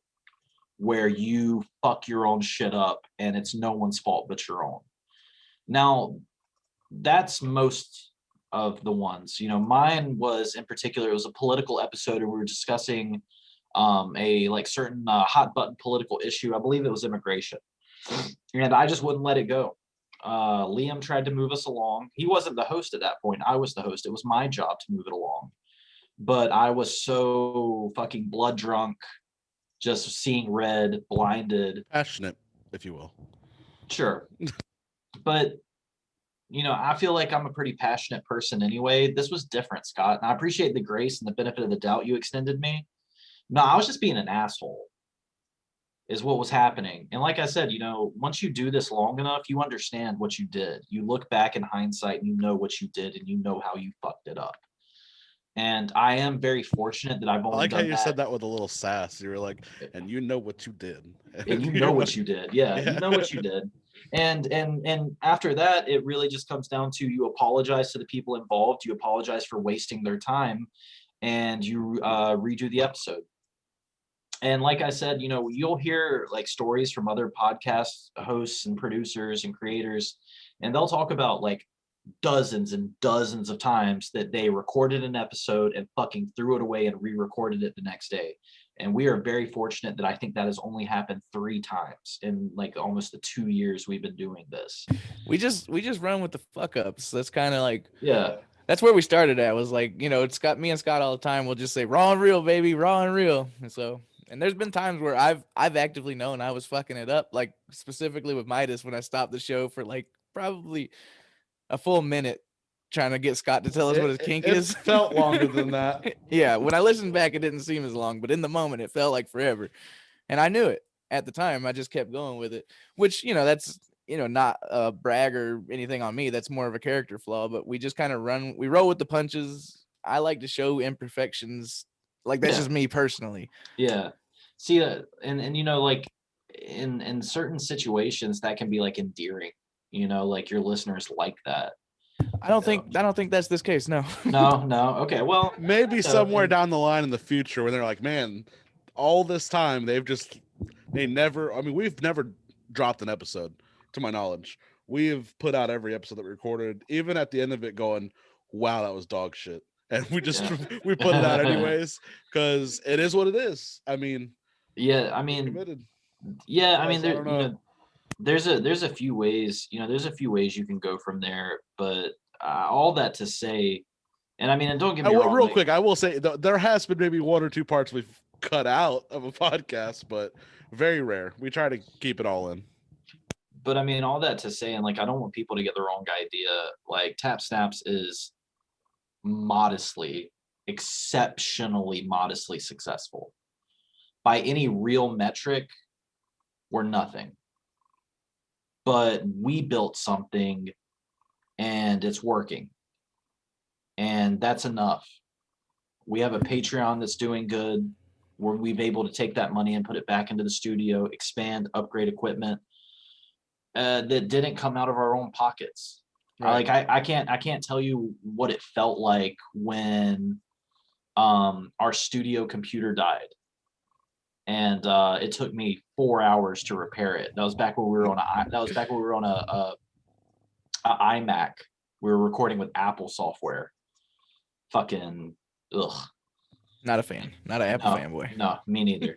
where you fuck your own shit up and it's no one's fault but your own. Now, that's most of the ones. Mine was, in particular, it was a political episode, and we were discussing a certain hot button political issue. I believe it was immigration, and I just wouldn't let it go. Liam tried to move us along. He wasn't the host at that point. I was the host. It was my job to move it along, but I was so fucking blood drunk, just seeing red, blinded, passionate, if you will. Sure. But I feel like I'm a pretty passionate person anyway. This was different, Scott, and I appreciate the grace and the benefit of the doubt you extended me. No, I was just being an asshole, is what was happening. And like I said, once you do this long enough, you understand what you did. You look back in hindsight and you know what you did and you know how you fucked it up. And I am very fortunate that I've only I like done how you said that with a little sass. You were like, and you know what you did. And you know what you did. Yeah, you know what you did. And after that, it really just comes down to you apologize to the people involved. You apologize for wasting their time, and you redo the episode. And like I said, you'll hear like stories from other podcast hosts and producers and creators, and they'll talk about like dozens and dozens of times that they recorded an episode and fucking threw it away and re-recorded it the next day. And we are very fortunate that I think that has only happened 3 times in like almost the 2 years we've been doing this. We just run with the fuck ups. That's kind of like, yeah. That's where we started at. Was like, it's got me and Scott all the time. We'll just say raw and real, baby, raw and real. And there's been times where I've actively known I was fucking it up, like specifically with Midas when I stopped the show for like probably a full minute trying to get Scott to tell us what his kink is. It felt longer than that. Yeah, when I listened back, it didn't seem as long, but in the moment, it felt like forever. And I knew it at the time. I just kept going with it, which, that's, not a brag or anything on me. That's more of a character flaw, but we just kind of we roll with the punches. I like to show imperfections. Like, that's just me personally. Yeah. See, and like in certain situations that can be like endearing, like your listeners like that. I don't think that's this case. No. No. Okay. Well, maybe somewhere down the line in the future when they're like, man, all this time we've never dropped an episode to my knowledge. We have put out every episode that we recorded, even at the end of it going, wow, that was dog shit. And we just we put it out anyways because it is what it is. I mean, committed. There's a few ways, you can go from there, but all that to say, and don't get me wrong. Real quick, I will say there has been maybe one or two parts we've cut out of a podcast, but very rare. We try to keep it all in. But all that to say, and I don't want people to get the wrong idea. Tap Snaps is exceptionally modestly successful. By any real metric, we're nothing. But we built something and it's working. And that's enough. We have a Patreon that's doing good, where we've been able to take that money and put it back into the studio, expand, upgrade equipment that didn't come out of our own pockets. Right. I can't tell you what it felt like when our studio computer died. And it took me 4 hours to repair it. That was back when we were on a iMac. We were recording with Apple software. Fucking ugh. Not a fan. Not an Apple fanboy. No, me neither.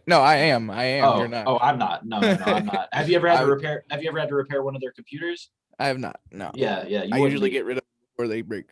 No, I am. Oh, you're not. Oh, I'm not. No, I'm not. Have you ever had to repair one of their computers? I have not. No. Yeah. I usually get rid of them before they break.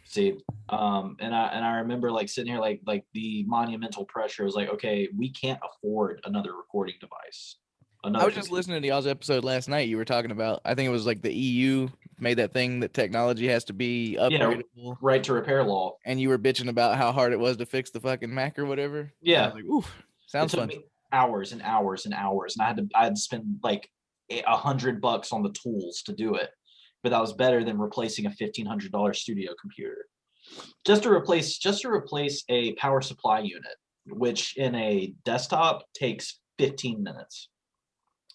See, and I remember sitting here like the monumental pressure was okay, we can't afford another recording device. I was just listening to y'all's episode last night. You were talking about, I think it was the EU made that thing that technology has to be upgradable. Right to repair law. And you were bitching about how hard it was to fix the fucking Mac or whatever. Yeah. I was oof, sounds fun. Me hours and hours and hours, and I had to spend $100 on the tools to do it. But that was better than replacing a $1,500 studio computer. Just to replace a power supply unit, which in a desktop takes 15 minutes.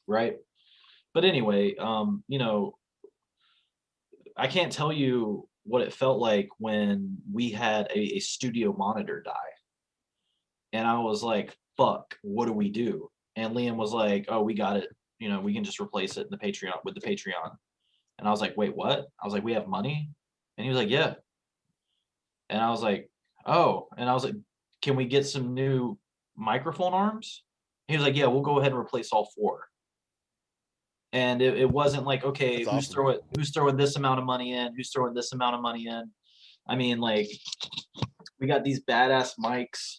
Right. But anyway, I can't tell you what it felt like when we had a studio monitor die. And I was like, fuck, what do we do? And Liam was like, oh, we got it. We can just replace it in the Patreon. And I was like, wait, what? I was like, we have money? And he was like, yeah. And I was like, oh. And I was like, can we get some new microphone arms? He was like, yeah, we'll go ahead and replace all 4. And it wasn't okay, who's throwing this amount of money in? Who's throwing this amount of money in? We got these badass mics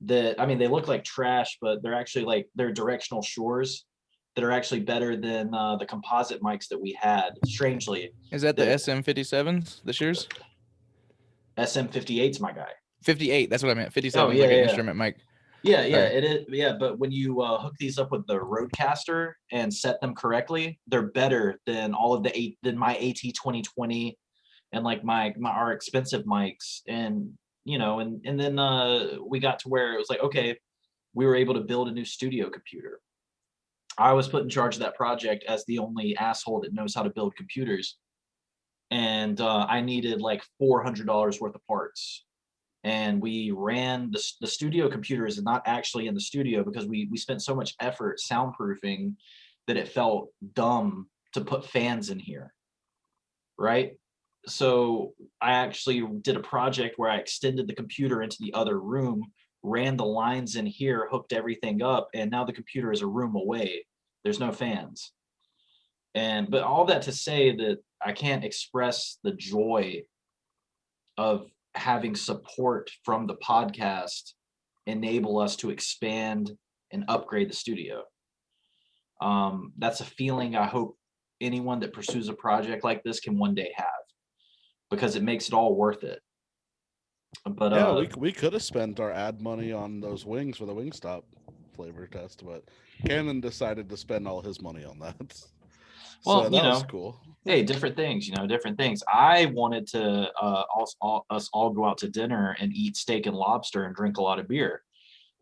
that, they look like trash, but they're actually they're directional Shores that are actually better than the composite mics that we had, strangely. Is that the SM57s, the Shores? SM58's my guy. 58, that's what I meant. 57 is an instrument mic. Yeah, it is. Yeah, but when you hook these up with the Rodecaster and set them correctly, they're better than all of my AT 2020 and our expensive mics. And and then we got to where it was okay, we were able to build a new studio computer. I was put in charge of that project as the only asshole that knows how to build computers, and I needed $400 worth of parts. And we ran the studio computer is not actually in the studio because we spent so much effort soundproofing that it felt dumb to put fans in here. Right. So I actually did a project where I extended the computer into the other room, ran the lines in here, hooked everything up, and now the computer is a room away. There's no fans. But all that to say that I can't express the joy of having support from the podcast enable us to expand and upgrade the studio. That's a feeling I hope anyone that pursues a project like this can one day have, because it makes it all worth it. But yeah, we could have spent our ad money on those wings for the Wingstop flavor test, but Cannon decided to spend all his money on that. Well, so that was cool. Hey, different things. I wanted to us all go out to dinner and eat steak and lobster and drink a lot of beer.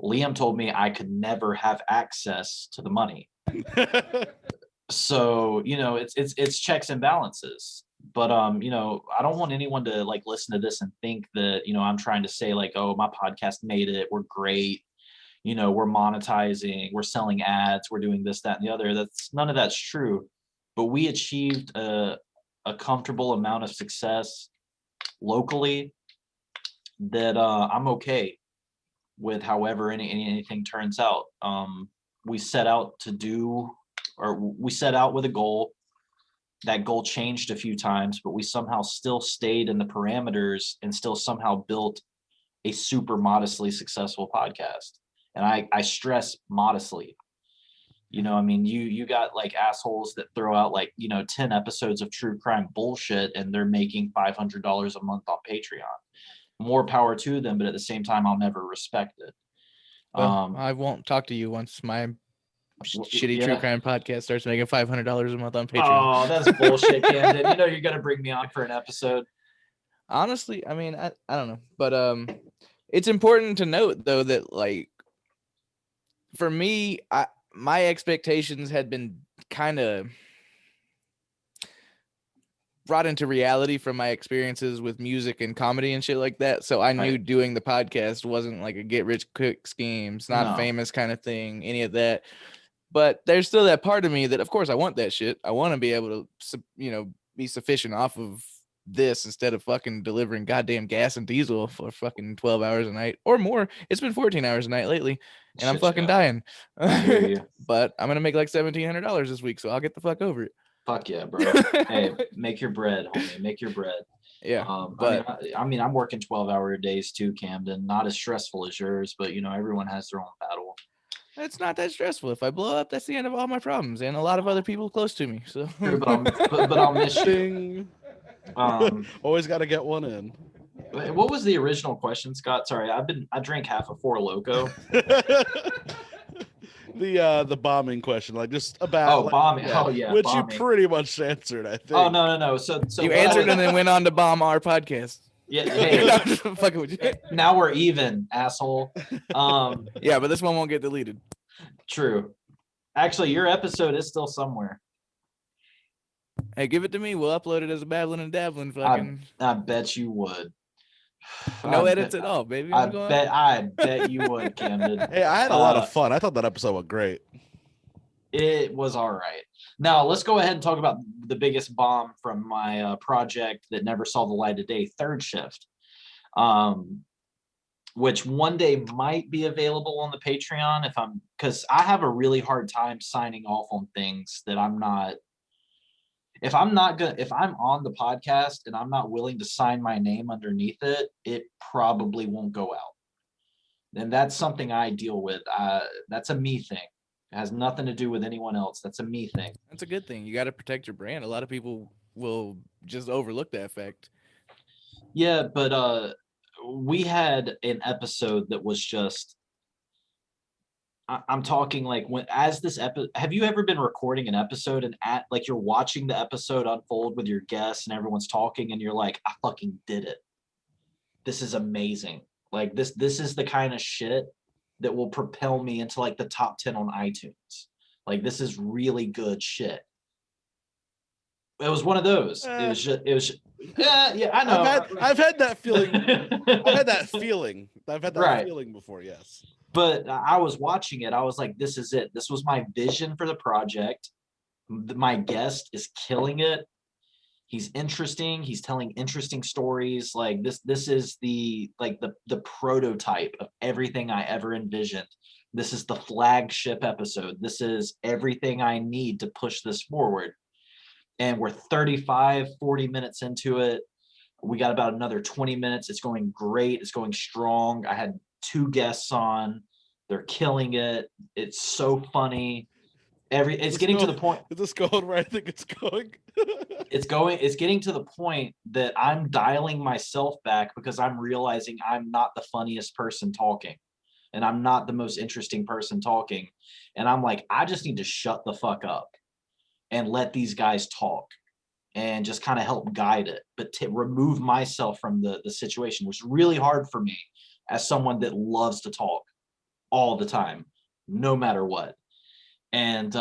Liam told me I could never have access to the money. So, it's checks and balances. But I don't want anyone to listen to this and think that, I'm trying to say oh, my podcast made it, we're great. we're monetizing, we're selling ads, we're doing this, that, and the other. None of that's true. But we achieved a comfortable amount of success locally that I'm okay with however anything turns out. We set out with a goal. That goal changed a few times, but we somehow still stayed in the parameters and still somehow built a super modestly successful podcast. And I stress modestly. I mean, you got like assholes that throw out like 10 episodes of true crime bullshit and they're making $500 a month on Patreon. More power to them, but at the same time, I'll never respect it. Well, I won't talk to you once my shitty true crime podcast starts making $500 a month on Patreon. Oh, that's bullshit, Camden. You're gonna bring me on for an episode. Honestly, I mean, I don't know, but it's important to note though that like for me, my expectations had been kind of brought into reality from my experiences with music and comedy and shit like that. So I knew doing the podcast wasn't like a get rich quick scheme. It's not famous kind of thing, any of that. But there's still that part of me that, of course, I want that shit. I want to be able to, be sufficient off of this instead of fucking delivering goddamn gas and diesel for fucking 12 hours a night or more. It's been 14 hours a night lately, and I'm fucking dying. I hear you. But I'm gonna make like $1,700 this week, so I'll get the fuck over it. Fuck yeah, bro. Hey, make your bread, homie. Make your bread. Yeah. But I mean, I'm working 12-hour days too, Camden. Not as stressful as yours, but everyone has their own battle. It's not that stressful. If I blow up, that's the end of all my problems and a lot of other people close to me. So, but I'll miss you. Always got to get one in. What was the original question, Scott? Sorry, I drank half a Four Loko. The bombing question, like just about bombing. Yeah. Oh yeah, which bombing. You pretty much answered, I think. Oh no. So you answered and then went on to bomb our podcast. Yeah. Hey, fucking with you. Now we're even, asshole. Yeah, but this one won't get deleted. True. Actually, your episode is still somewhere. Hey, give it to me. We'll upload it as a Babblin and Dabblin. Fucking. I bet you would. No edits at all, baby. I bet you would, Camden. Hey, I had a lot of fun. I thought that episode was great. It was all right. Now let's go ahead and talk about the biggest bomb from my project that never saw the light of day, Third Shift, which one day might be available on the Patreon because I have a really hard time signing off on things that I'm not. If I'm on the podcast and I'm not willing to sign my name underneath it, it probably won't go out. And that's something I deal with. That's a me thing. It has nothing to do with anyone else. That's a me thing. That's a good thing. You got to protect your brand. A lot of people will just overlook that fact. Yeah, but we had an episode that was just, I'm talking like have you ever been recording an episode and you're watching the episode unfold with your guests and everyone's talking and you're like, I fucking did it. This is amazing. Like this is the kind of shit that will propel me into like the top 10 on iTunes. Like this is really good shit. It was one of those. It was yeah, I know. I've had that feeling. I've had that feeling. I've had that feeling before, yes. But I was watching it. I was like, this is it. This was my vision for the project. My guest is killing it. He's interesting. He's telling interesting stories. Like this is the prototype of everything I ever envisioned. This is the flagship episode. This is everything I need to push this forward. And we're 40 minutes into it. We got about another 20 minutes. It's going great. It's going strong. I had 2 guests on. They're killing it. It's so funny. It's getting to the point. Is this going where I think it's going? It's getting to the point that I'm dialing myself back because I'm realizing I'm not the funniest person talking. And I'm not the most interesting person talking. And I'm like, I just need to shut the fuck up and let these guys talk and just kind of help guide it, but to remove myself from the situation was really hard for me as someone that loves to talk all the time, no matter what. And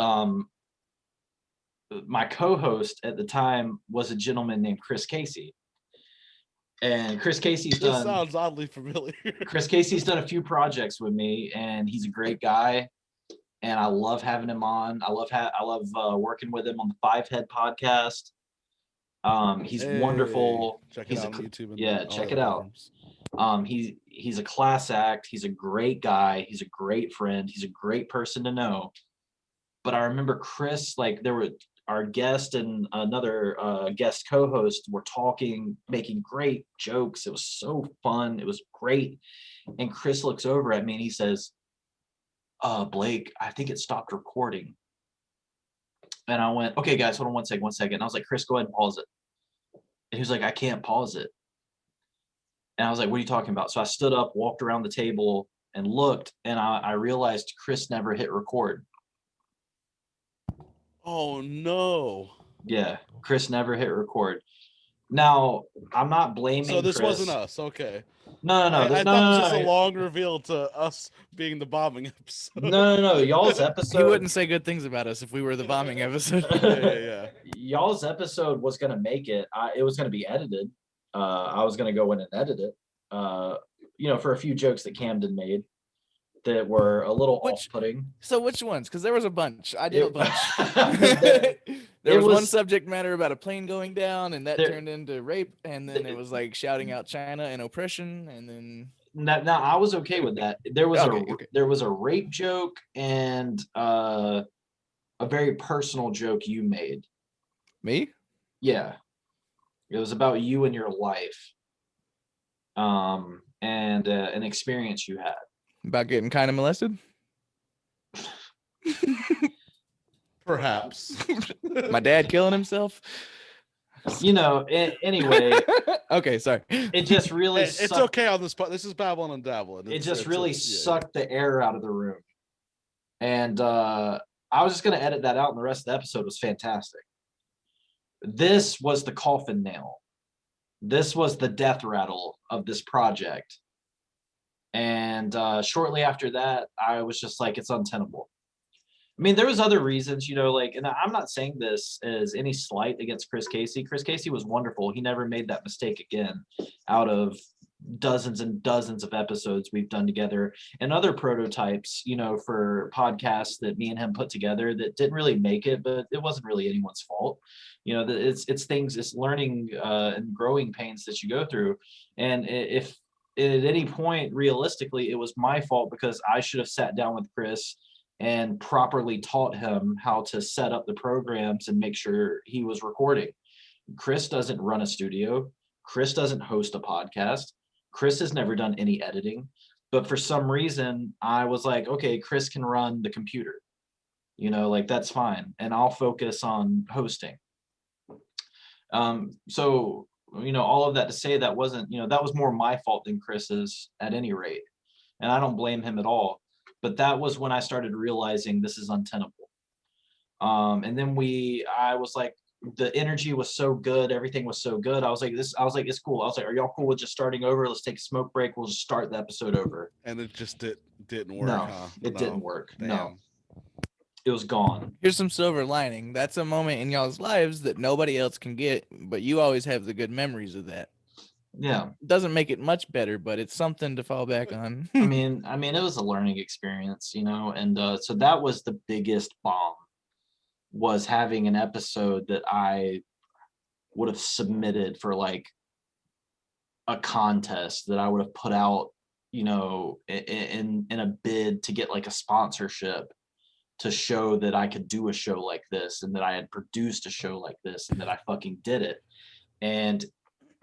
my co-host at the time was a gentleman named Chris Casey. And Chris Casey's This sounds oddly familiar. Chris Casey's done a few projects with me, and he's a great guy. And I love having him on. I love working with him on the Five Head podcast. He's wonderful. Check it out on YouTube. And check it out. He's a class act. He's a great guy. He's a great friend. He's a great person to know. But I remember Chris, like there were our guest and another guest co-host were talking, making great jokes. It was so fun. It was great. And Chris looks over at me and he says, Blake, I think it stopped recording. And I went, okay, guys, hold on 1 second. And I was like, Chris, go ahead and pause it. And he was like, I can't pause it. And I was like, what are you talking about? So I stood up, walked around the table and looked, and I realized Chris never hit record. Oh, no. Yeah, Chris never hit record. Now, I'm not blaming So this Chris. wasn't us, okay. No. I thought it was just a long reveal to us being the bombing episode. No. Y'all's episode. He wouldn't say good things about us if we were the bombing episode. Yeah. Y'all's episode was going to make it. It was going to be edited. I was going to go in and edit it, for a few jokes that Camden made that were a little off-putting. So which ones? Because there was a bunch. I did a bunch. There was one subject matter about a plane going down, and that turned into rape, and then it was like shouting out China and oppression, and then. Now I was okay with that. There was a rape joke and a very personal joke you made. Me? Yeah. It was about you and your life, and an experience you had. About getting kind of molested? Perhaps. My dad killing himself? Anyway. Okay, sorry. It just really it's okay on this part. This is Babblin Dabblin. It just really sucked the air out of the room. And I was just going to edit that out, and the rest of the episode was fantastic. This was the coffin nail. This was the death rattle of this project. And shortly after that, I was just like, it's untenable. I mean, there was other reasons, and I'm not saying this as any slight against Chris Casey. Chris Casey was wonderful. He never made that mistake again out of dozens and dozens of episodes we've done together and other prototypes, for podcasts that me and him put together that didn't really make it, but it wasn't really anyone's fault. It's learning and growing pains that you go through. And if at any point, realistically, it was my fault because I should have sat down with Chris and properly taught him how to set up the programs and make sure he was recording. Chris doesn't run a studio. Chris doesn't host a podcast. Chris has never done any editing. But for some reason, I was like, okay, Chris can run the computer. That's fine. And I'll focus on hosting. So all of that to say that wasn't, that was more my fault than Chris's at any rate. And I don't blame him at all. But that was when I started realizing this is untenable. And then I was like, the energy was so good. Everything was so good. I was like, it's cool. I was like, are y'all cool with just starting over? Let's take a smoke break. We'll just start the episode over. And it just didn't work. No, it didn't work. Damn. No. It was gone. Here's some silver lining. That's a moment in y'all's lives that nobody else can get, but you always have the good memories of that. Yeah. Doesn't make it much better, but it's something to fall back on. I mean, it was a learning experience, and so that was the biggest bomb, was having an episode that I would have submitted for like a contest that I would have put out, in a bid to get like a sponsorship to show that I could do a show like this and that I had produced a show like this and that I fucking did it. And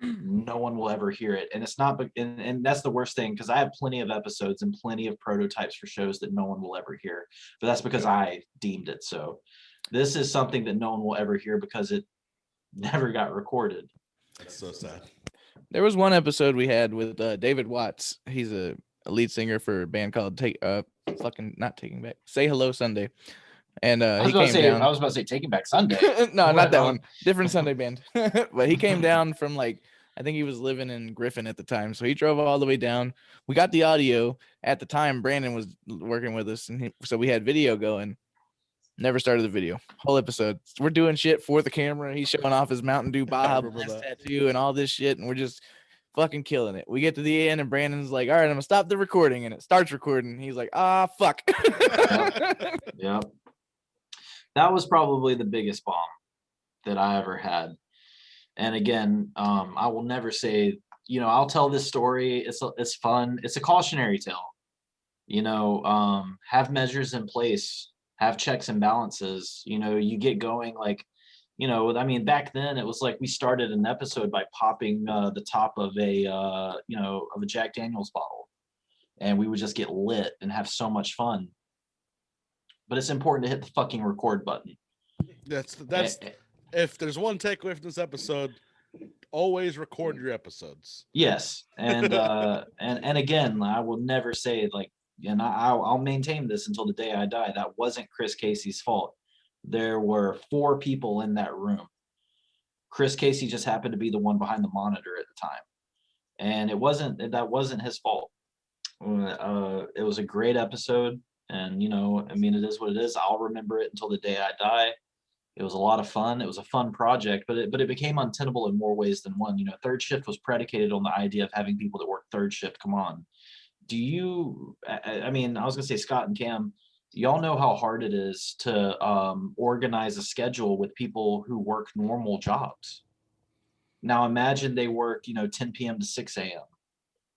no one will ever hear it. And it's not, and that's the worst thing, because I have plenty of episodes and plenty of prototypes for shows that no one will ever hear, but that's because I deemed it so. This is something that no one will ever hear because it never got recorded. That's so sad. There was one episode we had with David Watts. He's a lead singer for a band called not Taking Back, Say Hello Sunday. And I was about to say Taking Back Sunday. No, not that one. Different Sunday band. But he came down from I think he was living in Griffin at the time. So he drove all the way down. We got the audio. At the time, Brandon was working with us. And so we had video going. Never started the video. Whole episode. We're doing shit for the camera. He's showing off his Mountain Dew Baja Blast tattoo and all this shit. And we're just fucking killing it. We get to the end and Brandon's like, all right, I'm gonna stop the recording, and it starts recording. He's like, ah, fuck. Yep. That was probably the biggest bomb that I ever had. And again, I will never say, I'll tell this story. It's fun. It's a cautionary tale. Have measures in place, have checks and balances. You get going like, back then it was like we started an episode by popping the top of a Jack Daniel's bottle, and we would just get lit and have so much fun. But it's important to hit the fucking record button. That's if there's one takeaway from this episode, always record your episodes. Yes, and and again, I will never say like, and I'll maintain this until the day I die. That wasn't Chris Casey's fault. There were 4 people in that room. Chris Casey just happened to be the one behind the monitor at the time, and that wasn't his fault. It was a great episode, and it is what it is. I'll remember it until the day I die. It was a lot of fun. It was a fun project, but it became untenable in more ways than one. Third shift was predicated on the idea of having people that work third shift. Come on. I was gonna say, Scott and Cam, y'all know how hard it is to organize a schedule with people who work normal jobs. Now imagine they work, 10 p.m. to 6 a.m.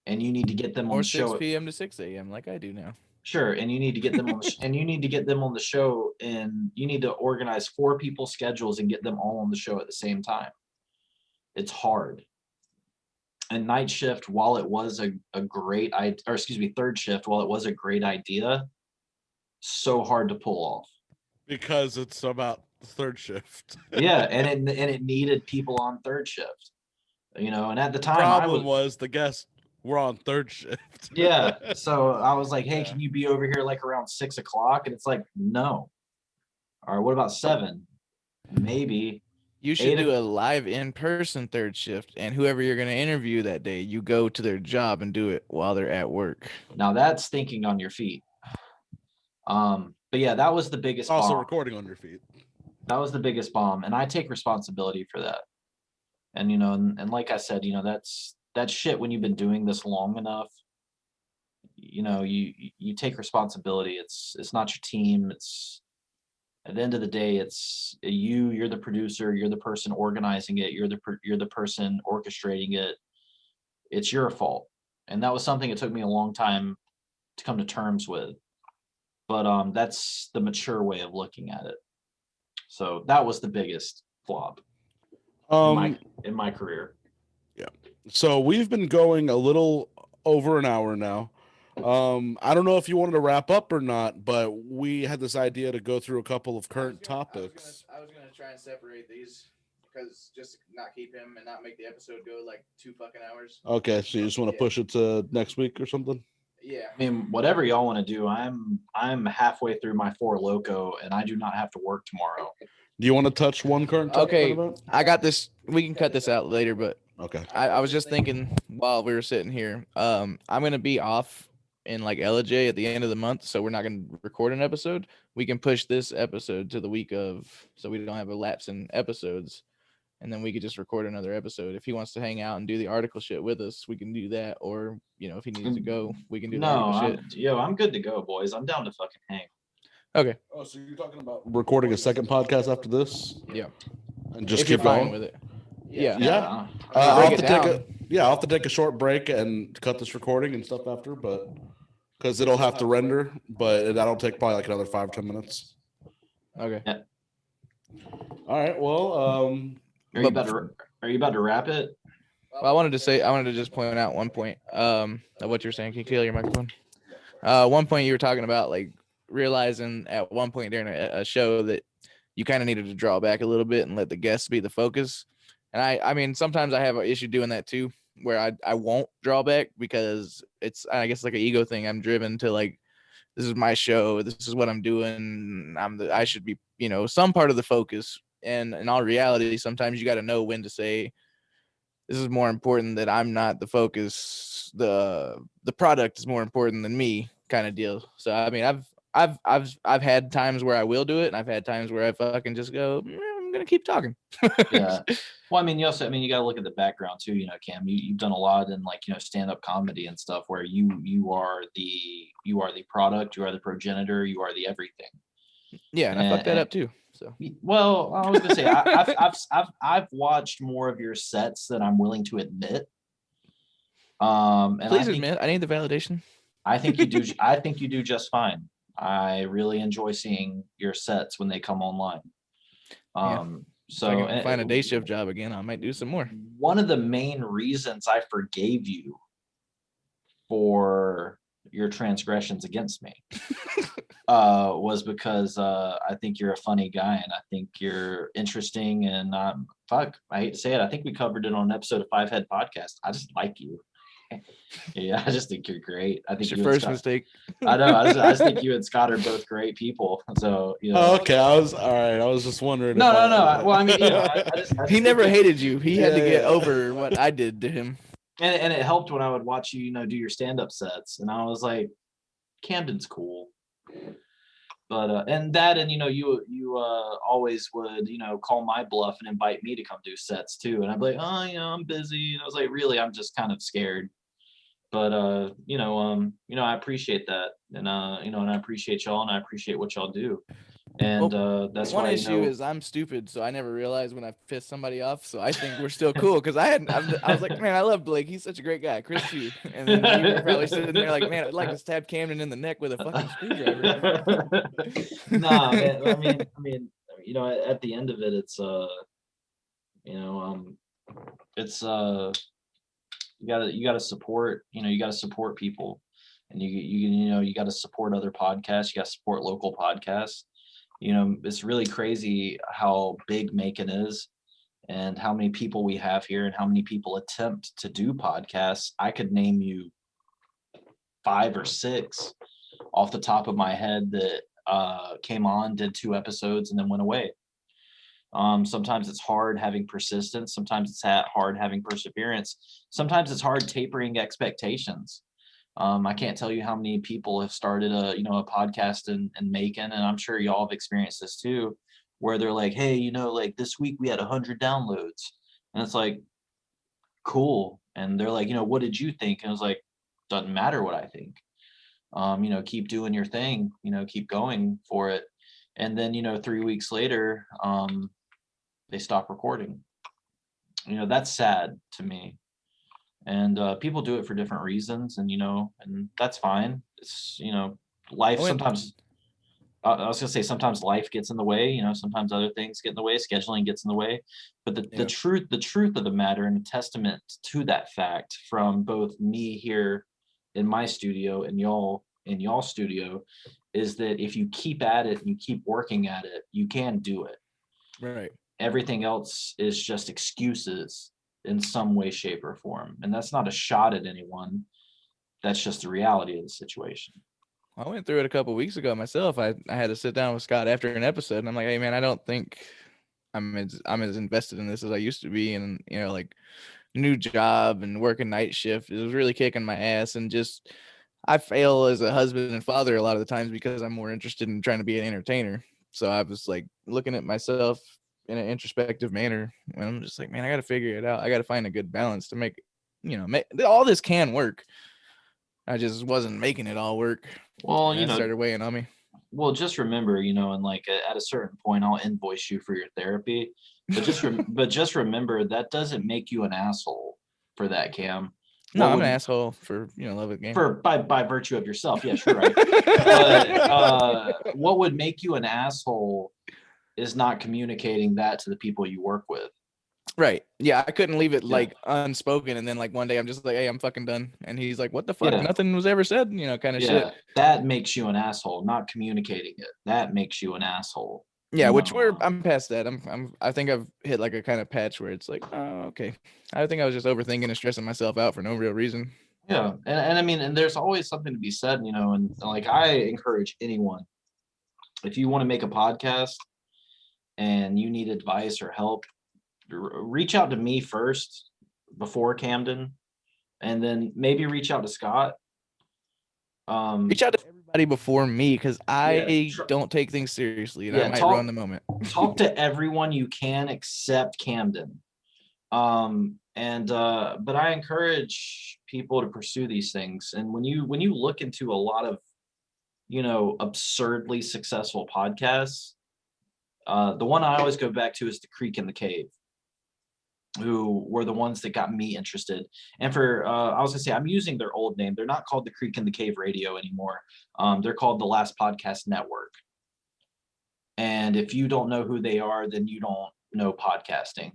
and you need to get them on the show 6 p.m. to 6 a.m. like I do now. Sure, and you need to get them on the show, and you need to organize 4 people's schedules and get them all on the show at the same time. It's hard. And night shift, while it was third shift, while it was a great idea, so hard to pull off. Because it's about third shift. Yeah, and it needed people on third shift. And at the time, the problem was the guests were on third shift. Yeah, so I was like, hey, can you be over here like around 6 o'clock? And it's like, no. All right, what about 7? Maybe. You should do a live in-person third shift, and whoever you're going to interview that day, you go to their job and do it while they're at work. Now that's thinking on your feet. But yeah, that was the biggest also bomb. Recording on your feet. That was the biggest bomb, and I take responsibility for that. And and like I said, that's shit. When you've been doing this long enough, you take responsibility. It's not your team. It's at the end of the day, it's you're the producer, you're the person organizing it, you're the person orchestrating it. It's your fault. And that was something it took me a long time to come to terms with. But that's the mature way of looking at it. So that was the biggest flop in my career. Yeah. So we've been going a little over an hour now. I don't know if you wanted to wrap up or not, but we had this idea to go through a couple of current topics. I was gonna try and separate these because just to not keep him and not make the episode go like 2 fucking hours. Okay, so you just want to push it to next week or something? Yeah. I mean, whatever y'all want to do. I'm halfway through my 4 Loko, and I do not have to work tomorrow. Do you want to touch one current topic? Okay, I got this. We can cut this out later, but okay. I was just thinking while we were sitting here, I'm gonna be off in like LJ at the end of the month, so we're not gonna record an episode. We can push this episode to the week of, so we don't have a lapse in episodes, and then we could just record another episode. If he wants to hang out and do the article shit with us, we can do that. Or if he needs to go, we can do the article shit. I'm good to go, boys. I'm down to fucking hang. Okay. Oh, so you're talking about recording a second podcast after this? Yeah. And just if keep going with it. Yeah. Yeah. I'll have to take a short break and cut this recording and stuff after, but because it'll have to render, but that'll take probably like another 5-10 minutes. Okay. Yeah. All right. Well, are you about to wrap it? Well, I wanted to just point out one point of what you're saying. Can you kill your microphone? One point you were talking about like realizing at one point during a show that you kind of needed to draw back a little bit and let the guests be the focus. And I mean, sometimes I have an issue doing that too, where I won't draw back because it's, I guess, like an ego thing. I'm driven to like, this is my show. This is what I'm doing. I should be, some part of the focus. And in all reality, sometimes you got to know when to say, this is more important that I'm not the focus. The product is more important than me, kind of deal. So I mean, I've had times where I will do it, and I've had times where I fucking just go, I'm gonna keep talking. Yeah. Well, I mean, you also, I mean, you got to look at the background too. You know, Cam, you've done a lot in like, you know, stand-up comedy and stuff, where you are the product, you are the progenitor, you are the everything. Yeah, and I fucked that up too. So well, I was gonna say I've watched more of your sets than I'm willing to admit. And please admit, I need the validation. I think you do. I think you do just fine. I really enjoy seeing your sets when they come online. So if I can find a day shift job again, I might do some more. One of the main reasons I forgave you for your transgressions against me was because I think you're a funny guy, and I think you're interesting, and I hate to say it, I think we covered it on an episode of Five Head Podcast. I just like you. Yeah, I just think you're great. I think it's your first mistake. I know. I just think you and Scott are both great people. So, you know. Oh, okay. I was all right. I was just wondering. No. Well, I mean, you know, he never hated you. He had to get over what I did to him. And it helped when I would watch you, you know, do your stand-up sets, and I was like, Camden's cool. But and that, and you know, you always would, you know, call my bluff and invite me to come do sets too, and I'd be like, oh, you know, I'm busy, and I was like, really, I'm just kind of scared. But you know, I appreciate that, and you know, and I appreciate y'all, and I appreciate what y'all do. And that's one why, issue is I'm stupid, so I never realized when I pissed somebody off. So I think we're still cool, because I was like, man, I love Blake. He's such a great guy. Chris too. And then you were probably sitting there like, man, I'd like to stab Camden in the neck with a fucking screwdriver. Nah, man. I mean, you know, at the end of it, it's you know, it's you gotta support, you know, you gotta support people, and you know, you gotta support other podcasts. You gotta support local podcasts. You know, it's really crazy how big Macon is, and how many people we have here, and how many people attempt to do podcasts. I could name you 5 or 6 off the top of my head that came on, did 2 episodes, and then went away. Sometimes it's hard having persistence. Sometimes it's hard having perseverance. Sometimes it's hard tapering expectations. I can't tell you how many people have started a podcast in Macon, and I'm sure y'all have experienced this too, where they're like, hey, you know, like this week we had 100 downloads, and it's like, cool. And they're like, you know, what did you think? And I was like, doesn't matter what I think. You know, keep doing your thing, you know, keep going for it. And then, you know, 3 weeks later, they stop recording. You know, that's sad to me. And people do it for different reasons, and, you know, and that's fine. It's, you know, life sometimes. I was gonna say, sometimes life gets in the way, you know, sometimes other things get in the way, scheduling gets in the way. But the truth of the matter, and a testament to that fact from both me here in my studio and y'all in y'all's studio, is that if you keep at it and you keep working at it, you can do it. Right. Everything else is just excuses in some way, shape, or form. And that's not a shot at anyone. That's just the reality of the situation. I went through it a couple of weeks ago myself. I had to sit down with Scott after an episode, and I'm like, hey man, I don't think I'm as invested in this as I used to be. And, you know, like, new job and working night shift, it was really kicking my ass. And just, I fail as a husband and father a lot of the times because I'm more interested in trying to be an entertainer. So I was like looking at myself in an introspective manner, and I'm just like, man, I got to figure it out. I got to find a good balance to make, you know, all this can work. I just wasn't making it all work. Well, and you know, started weighing on me. Well, just remember, you know, and like at a certain point, I'll invoice you for your therapy. But just remember, that doesn't make you an asshole for that, Cam. No, I'm an asshole for, you know, love of the game. By virtue of yourself. Yeah, sure, right. But what would make you an asshole is not communicating that to the people you work with. Right. Yeah, I couldn't leave it like unspoken, and then like one day I'm just like, hey, I'm fucking done. And he's like, what the fuck? Nothing was ever said, you know, kind of shit. That makes you an asshole, not communicating it. That makes you an asshole. Yeah, which I'm past that. I think I've hit like a kind of patch where it's like, oh, okay. I think I was just overthinking and stressing myself out for no real reason. Yeah. And I mean, and there's always something to be said, you know, and like I encourage anyone, if you want to make a podcast and you need advice or help, reach out to me first before Camden, and then maybe reach out to Scott. Reach out to everybody before me because I don't take things seriously and I might ruin the moment. Talk to everyone you can except Camden. But I encourage people to pursue these things. And when you look into a lot of, absurdly successful podcasts, the one I always go back to is The Creek in the Cave, who were the ones that got me interested. And I was gonna say, I'm using their old name. They're not called The Creek in the Cave Radio anymore. They're called The Last Podcast Network. And if you don't know who they are, then you don't know podcasting.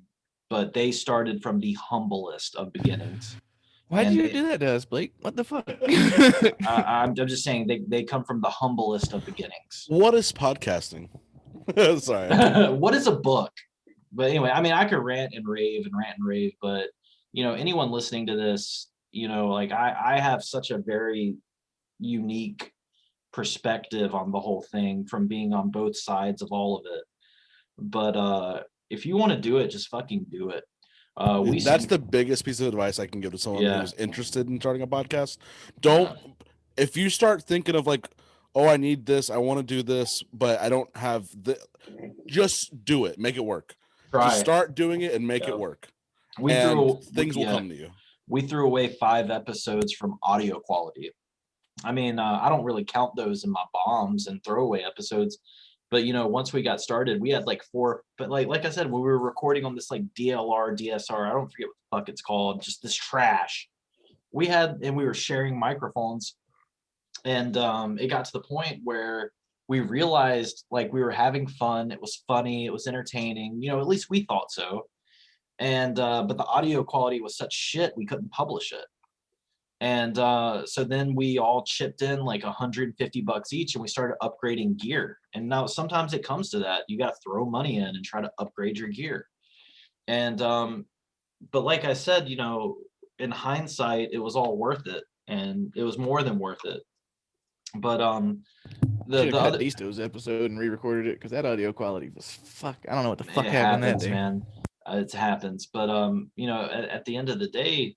But they started from the humblest of beginnings. Why did you do that to us, Blake? What the fuck? I'm just saying they come from the humblest of beginnings. What is podcasting? Sorry. What is a book? But anyway, I mean, I could rant and rave, but anyone listening to this, I have such a very unique perspective on the whole thing from being on both sides of all of it. But if you want to do it, just fucking do it. That's the biggest piece of advice I can give to someone who's interested in starting a podcast. If you start thinking of like, oh, I need this, I want to do this, but I don't have just do it, make it work. Just start doing it and make it work. Things will come to you. We threw away 5 episodes from audio quality. I mean, I don't really count those in my bombs and throwaway episodes. But once we got started, we had like 4. But like I said, when we were recording on this like DLR, DSR, I don't forget what the fuck it's called, just this trash. We were sharing microphones, and it got to the point where we realized like we were having fun. It was funny. It was entertaining. At least we thought so. And but the audio quality was such shit we couldn't publish it. And so then we all chipped in like $150 each, and we started upgrading gear. And now sometimes it comes to that. You got to throw money in and try to upgrade your gear. And but like I said, in hindsight, it was all worth it, and it was more than worth it. But the other Distos episode and re-recorded it because that audio quality was fuck. I don't know what the fuck happened that day, man. It happens. But at the end of the day,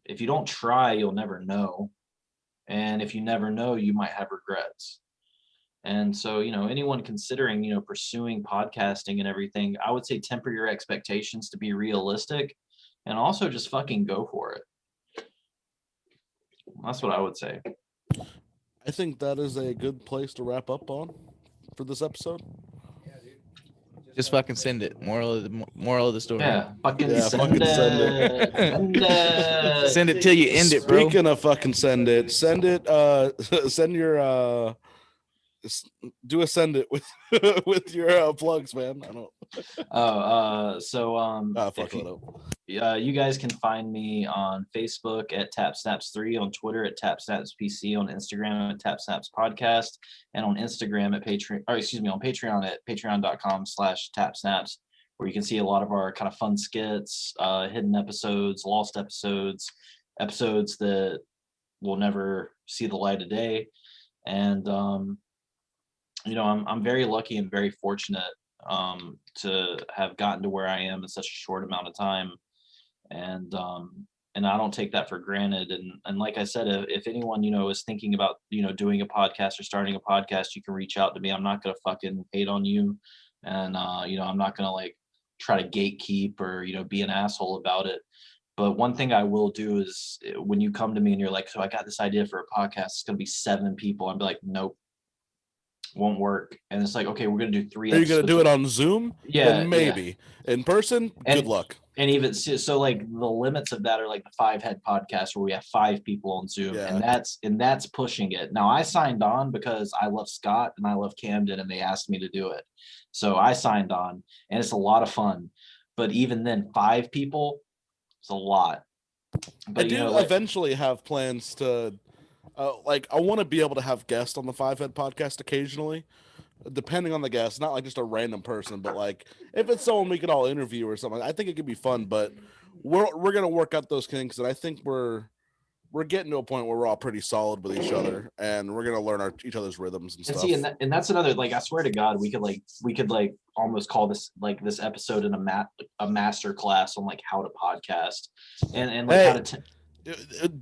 if you don't try, you'll never know. And if you never know, you might have regrets. And so, anyone considering, pursuing podcasting and everything, I would say temper your expectations to be realistic, and also just fucking go for it. That's what I would say. I think that is a good place to wrap up on for this episode. Just fucking send it. Moral of the story. Yeah, fucking send it. Send it till you end it, bro. Speaking of fucking send it. Send your do a send it with your plugs, man. I don't. You guys can find me on Facebook at TapSnaps3, on Twitter at TapSnapsPC, on Instagram at TapSnaps Podcast, and on Instagram at on Patreon at patreon.com/TapSnaps, where you can see a lot of our kind of fun skits, hidden episodes, lost episodes that will never see the light of day. And I'm very lucky and very fortunate to have gotten to where I am in such a short amount of time. And I don't take that for granted. And like I said, if anyone, is thinking about, doing a podcast or starting a podcast, you can reach out to me. I'm not going to fucking hate on you. And, I'm not going to like try to gatekeep or, be an asshole about it. But one thing I will do is when you come to me and you're like, so I got this idea for a podcast, it's going to be 7 people. I'd be like, nope. Won't work. And it's like, okay, we're gonna do 3 Are you gonna do it on Zoom? Yeah, then maybe. In person, good luck. And even so, like the limits of that are like the 5-head podcast where we have 5 people on Zoom, and that's pushing it. Now I signed on because I love Scott and I love Camden, and they asked me to do it, so I signed on, and it's a lot of fun. But even then, 5 people, it's a lot. But I do eventually have plans to. I want to be able to have guests on the 5-Head podcast occasionally, depending on the guest, not like just a random person, but like if it's someone we could all interview or something. I think it could be fun, but we're gonna work out those kinks, and I think we're getting to a point where we're all pretty solid with each other, and we're gonna learn each other's rhythms and stuff. See, and that's another, like, I swear to God, we could almost call this this episode in a master class on like how to podcast and like how to.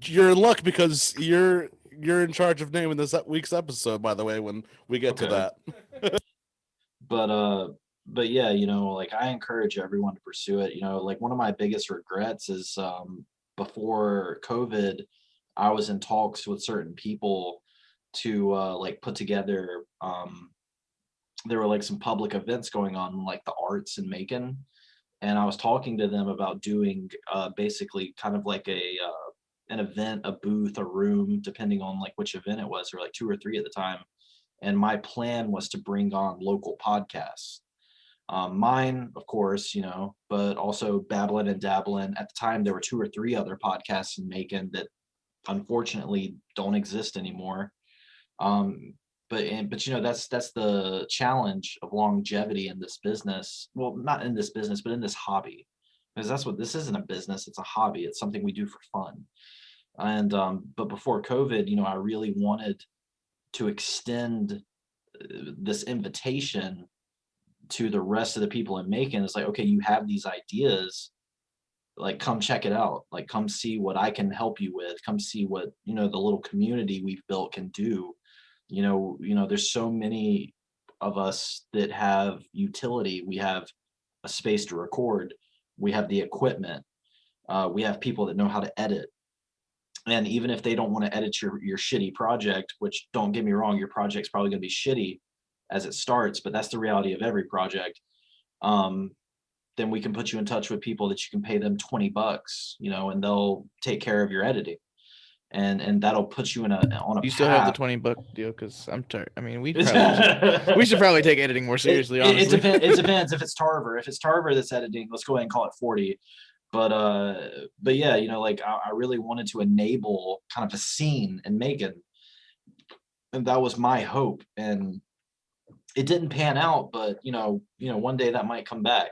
You're in luck because you're you're in charge of naming this week's episode, by the way, when we get to that. But yeah, you know, like I encourage everyone to pursue it. You know, like one of my biggest regrets is before COVID, I was in talks with certain people to like put together there were like some public events going on like the arts in Macon, and I was talking to them about doing basically kind of like an event, a booth, a room, depending on like which event it was, or like 2 or 3 at the time. And my plan was to bring on local podcasts. Mine, of course, you know, but also Babblin and Dabblin. At the time, there were 2 or 3 other podcasts in Macon that unfortunately don't exist anymore. But you know, that's the challenge of longevity in this business. Well, not in this business, but in this hobby, because that's what this isn't a business. It's a hobby. It's something we do for fun. And but before COVID, you know, I really wanted to extend this invitation to the rest of the people in Macon. It's like, okay, you have these ideas, like come check it out, like come see what I can help you with, come see what, you know, the little community we've built can do. You know, there's so many of us that have utility. We have a space to record, we have the equipment, we have people that know how to edit. And even if they don't want to edit your shitty project, which don't get me wrong, your project's probably going to be shitty as it starts, but that's the reality of every project. Then we can put you in touch with people that you can pay them $20, you know, and they'll take care of your editing, and that'll put you on a you still have the $20 deal? Because I'm tired. I mean, we should probably take editing more seriously. Honestly, it depends if it's Tarver. If it's Tarver that's editing, let's go ahead and call it 40. But yeah, you know, like I really wanted to enable kind of a scene in Macon, and that was my hope. And it didn't pan out, but you know, one day that might come back.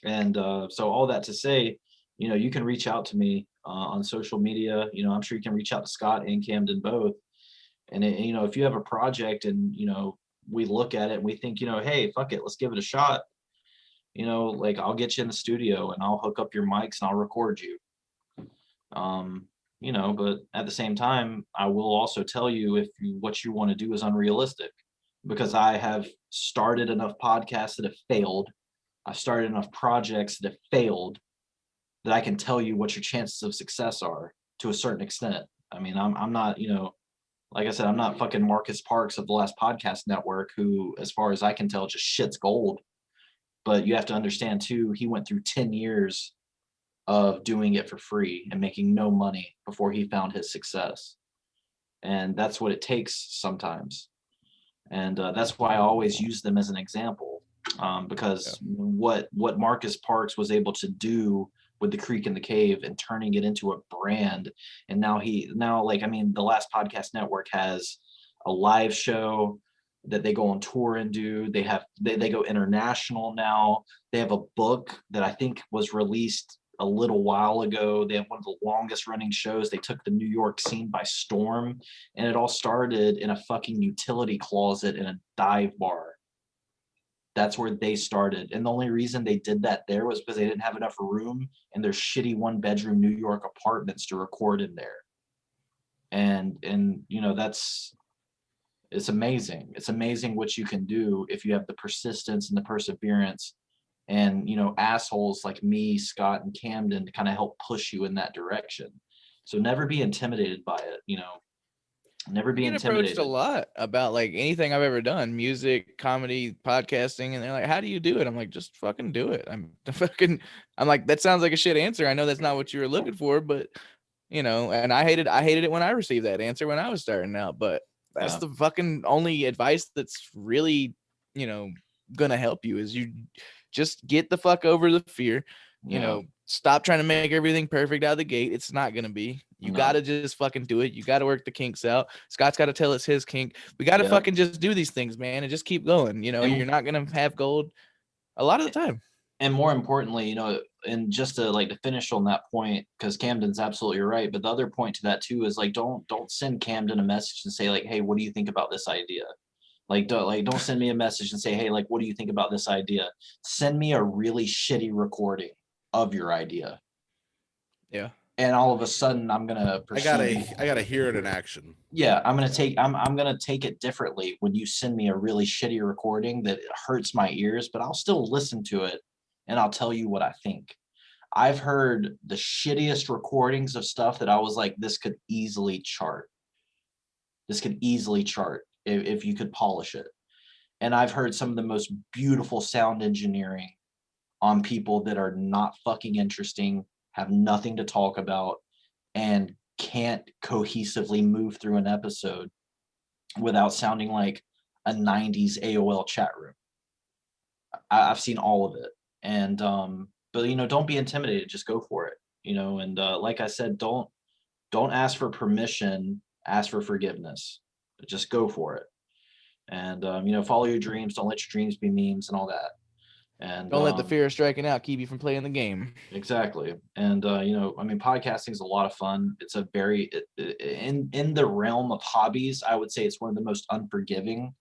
And so all that to say, you know, you can reach out to me on social media. You know, I'm sure you can reach out to Scott and Camden both. And you know, if you have a project and, you know, we look at it and we think, you know, hey, fuck it, let's give it a shot. You know, like I'll get you in the studio and I'll hook up your mics and I'll record you. You know, but at the same time, I will also tell you if what you want to do is unrealistic, because I have started enough podcasts that have failed. I've started enough projects that have failed that I can tell you what your chances of success are to a certain extent. I mean, I'm not, you know, like I said, I'm not fucking Marcus Parks of the Last Podcast Network, who, as far as I can tell, just shits gold. But you have to understand too, he went through 10 years of doing it for free and making no money before he found his success. And that's what it takes sometimes. And that's why I always use them as an example, because what Marcus Parks was able to do with the Creek in the Cave and turning it into a brand. And now like, I mean, the Last Podcast Network has a live show that they go on tour and do. They go international now. They have a book that I think was released a little while ago. They have one of the longest running shows. They took the New York scene by storm, and it all started in a fucking utility closet in a dive bar. That's where they started. And the only reason they did that there was because they didn't have enough room in their shitty 1-bedroom New York apartments to record in there. And you know, it's amazing. It's amazing what you can do if you have the persistence and the perseverance, and, you know, assholes like me, Scott, and Camden to kind of help push you in that direction. So never be intimidated by it, you know. Never be intimidated. Approached a lot about like anything I've ever done, music, comedy, podcasting, and they're like, "How do you do it?" I'm like, "Just fucking do it." I'm like, that sounds like a shit answer. I know that's not what you were looking for, but you know, and I hated it when I received that answer when I was starting out, but that's the fucking only advice that's really, you know, gonna help you, is you just get the fuck over the fear. You know, stop trying to make everything perfect out of the gate. It's not gonna be. You gotta just fucking do it. You gotta work the kinks out. Scott's gotta tell us his kink. We gotta fucking just do these things, man, and just keep going. You know, you're not gonna have gold a lot of the time. And more importantly, you know, and just to finish on that point, because Camden's absolutely right. But the other point to that too is like, don't send Camden a message and say like, "Hey, what do you think about this idea?" Don't send me a message and say, "Hey, like, what do you think about this idea?" Send me a really shitty recording of your idea. Yeah. and all of a sudden I'm gonna I gotta hear it in action. Yeah, I'm gonna take it differently when you send me a really shitty recording that hurts my ears, but I'll still listen to it and I'll tell you what I think. I've heard the shittiest recordings of stuff that I was like, this could easily chart. This could easily chart if you could polish it. And I've heard some of the most beautiful sound engineering on people that are not fucking interesting, have nothing to talk about, and can't cohesively move through an episode without sounding like a 90s AOL chat room. I've seen all of it. And, but, you know, don't be intimidated, just go for it, you know? And like I said, don't ask for permission, ask for forgiveness, just go for it. And, you know, follow your dreams, don't let your dreams be memes and all that. And don't let the fear of striking out keep you from playing the game. Exactly. And you know, I mean, podcasting is a lot of fun. It's a very in the realm of hobbies, I would say it's one of the most unforgiving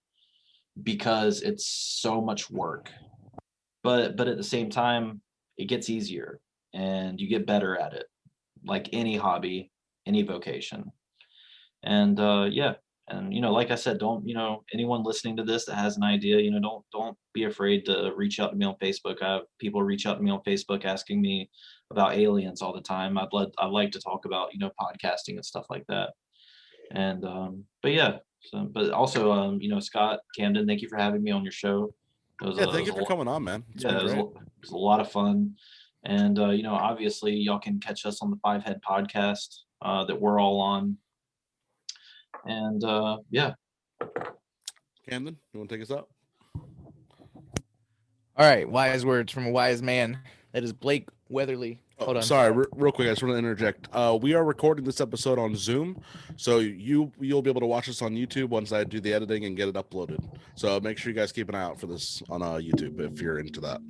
because it's so much work. But at the same time, it gets easier and you get better at it, like any hobby, any vocation. And yeah. And, you know, like I said, don't, you know, anyone listening to this that has an idea, you know, don't be afraid to reach out to me on Facebook. I have people reach out to me on Facebook asking me about aliens all the time. I'd like to talk about, you know, podcasting and stuff like that. And, but yeah, so, but also, you know, Scott, Camden, thank you for having me on your show. Thank you for coming on, man. It was a lot of fun. And, you know, obviously y'all can catch us on the Five Head podcast that we're all on. And yeah. Camden, you want to take us out? All right, wise words from a wise man. That is Blake Weatherly. Hold on. Sorry, real quick, I just want to interject. We are recording this episode on Zoom, so you'll be able to watch this on YouTube once I do the editing and get it uploaded. So make sure you guys keep an eye out for this on YouTube if you're into that.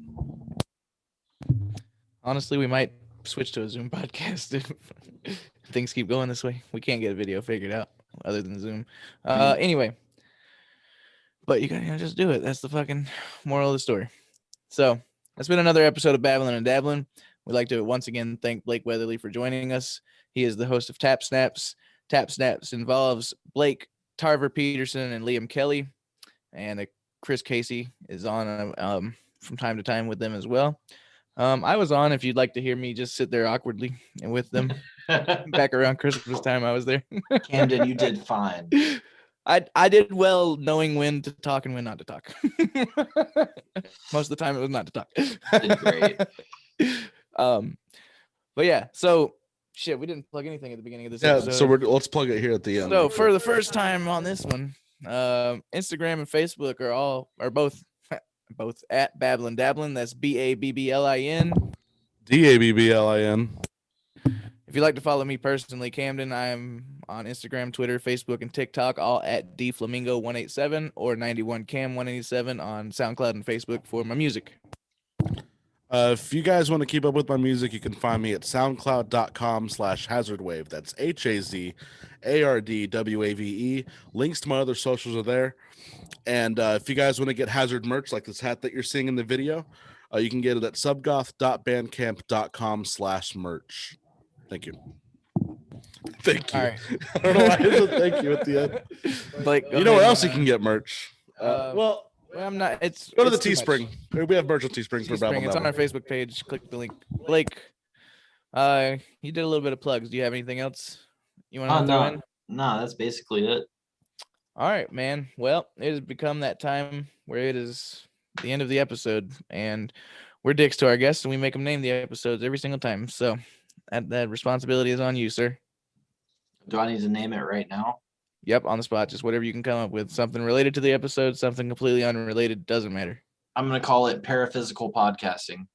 Honestly, we might switch to a Zoom podcast if things keep going this way. We can't get a video figured out other than Zoom. Anyway, but you gotta just do it. That's the fucking moral of the story. So that's been another episode of Babblin and Dabblin. We'd like to once again thank Blake Weatherly for joining us. He is the host of Tap Snaps. Tap Snaps involves Blake, Tarver Peterson, and Liam Kelly, and Chris Casey is on from time to time with them as well. I was on if you'd like to hear me just sit there awkwardly and with them. Back around Christmas time, I was there. Camden, you did fine. I did well knowing when to talk and when not to talk. Most of the time, it was not to talk. Did great. But yeah, so shit, we didn't plug anything at the beginning of this episode. So let's plug it here at the end. So for the first time on this one, Instagram and Facebook are both at Babblin Dabblin. That's BABBLIN. DABBLIN. If you'd like to follow me personally, Camden, I'm on Instagram, Twitter, Facebook, and TikTok, all at DFlamingo187 or 91Cam187 on SoundCloud and Facebook for my music. If you guys want to keep up with my music, you can find me at soundcloud.com/hazardwave. That's HAZARDWAVE. Links to my other socials are there. And if you guys want to get Hazard merch like this hat that you're seeing in the video, you can get it at subgoth.bandcamp.com/merch. Thank you. Thank you. All right. I don't know why I said thank you at the end. Blake, you know where else you can get merch? Well, I'm not. Go to the Teespring. We have merch on Teespring for Babble. It's on our Facebook page. Click the link. Blake, you did a little bit of plugs. Do you have anything else you want to throw in? No, that's basically it. All right, man. Well, it has become that time where it is the end of the episode, and we're dicks to our guests, and we make them name the episodes every single time. So that responsibility is on you, sir. Do I need to name it right now? Yep, on the spot. Just whatever you can come up with. Something related to the episode, something completely unrelated. Doesn't matter. I'm going to call it Paraphysical Podcasting.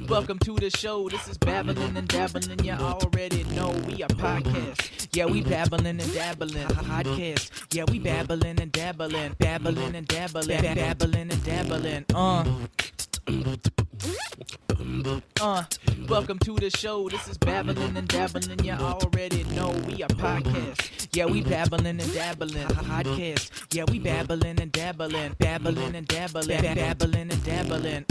Welcome to the show. This is Babblin and Dabblin. You already know we are podcast. Yeah, we babblin' and dabbling. Podcast. Yeah, we babblin' and dabbling. Babblin' and dabbling. Babblin' and dabbling. Welcome to the show. This is Babblin and Dabblin. You already know we are podcast. Yeah, we babblin' and dabbling. Podcast. Yeah, we babblin' and dabbling. Babblin' and dabbling. Babblin' and dabbling.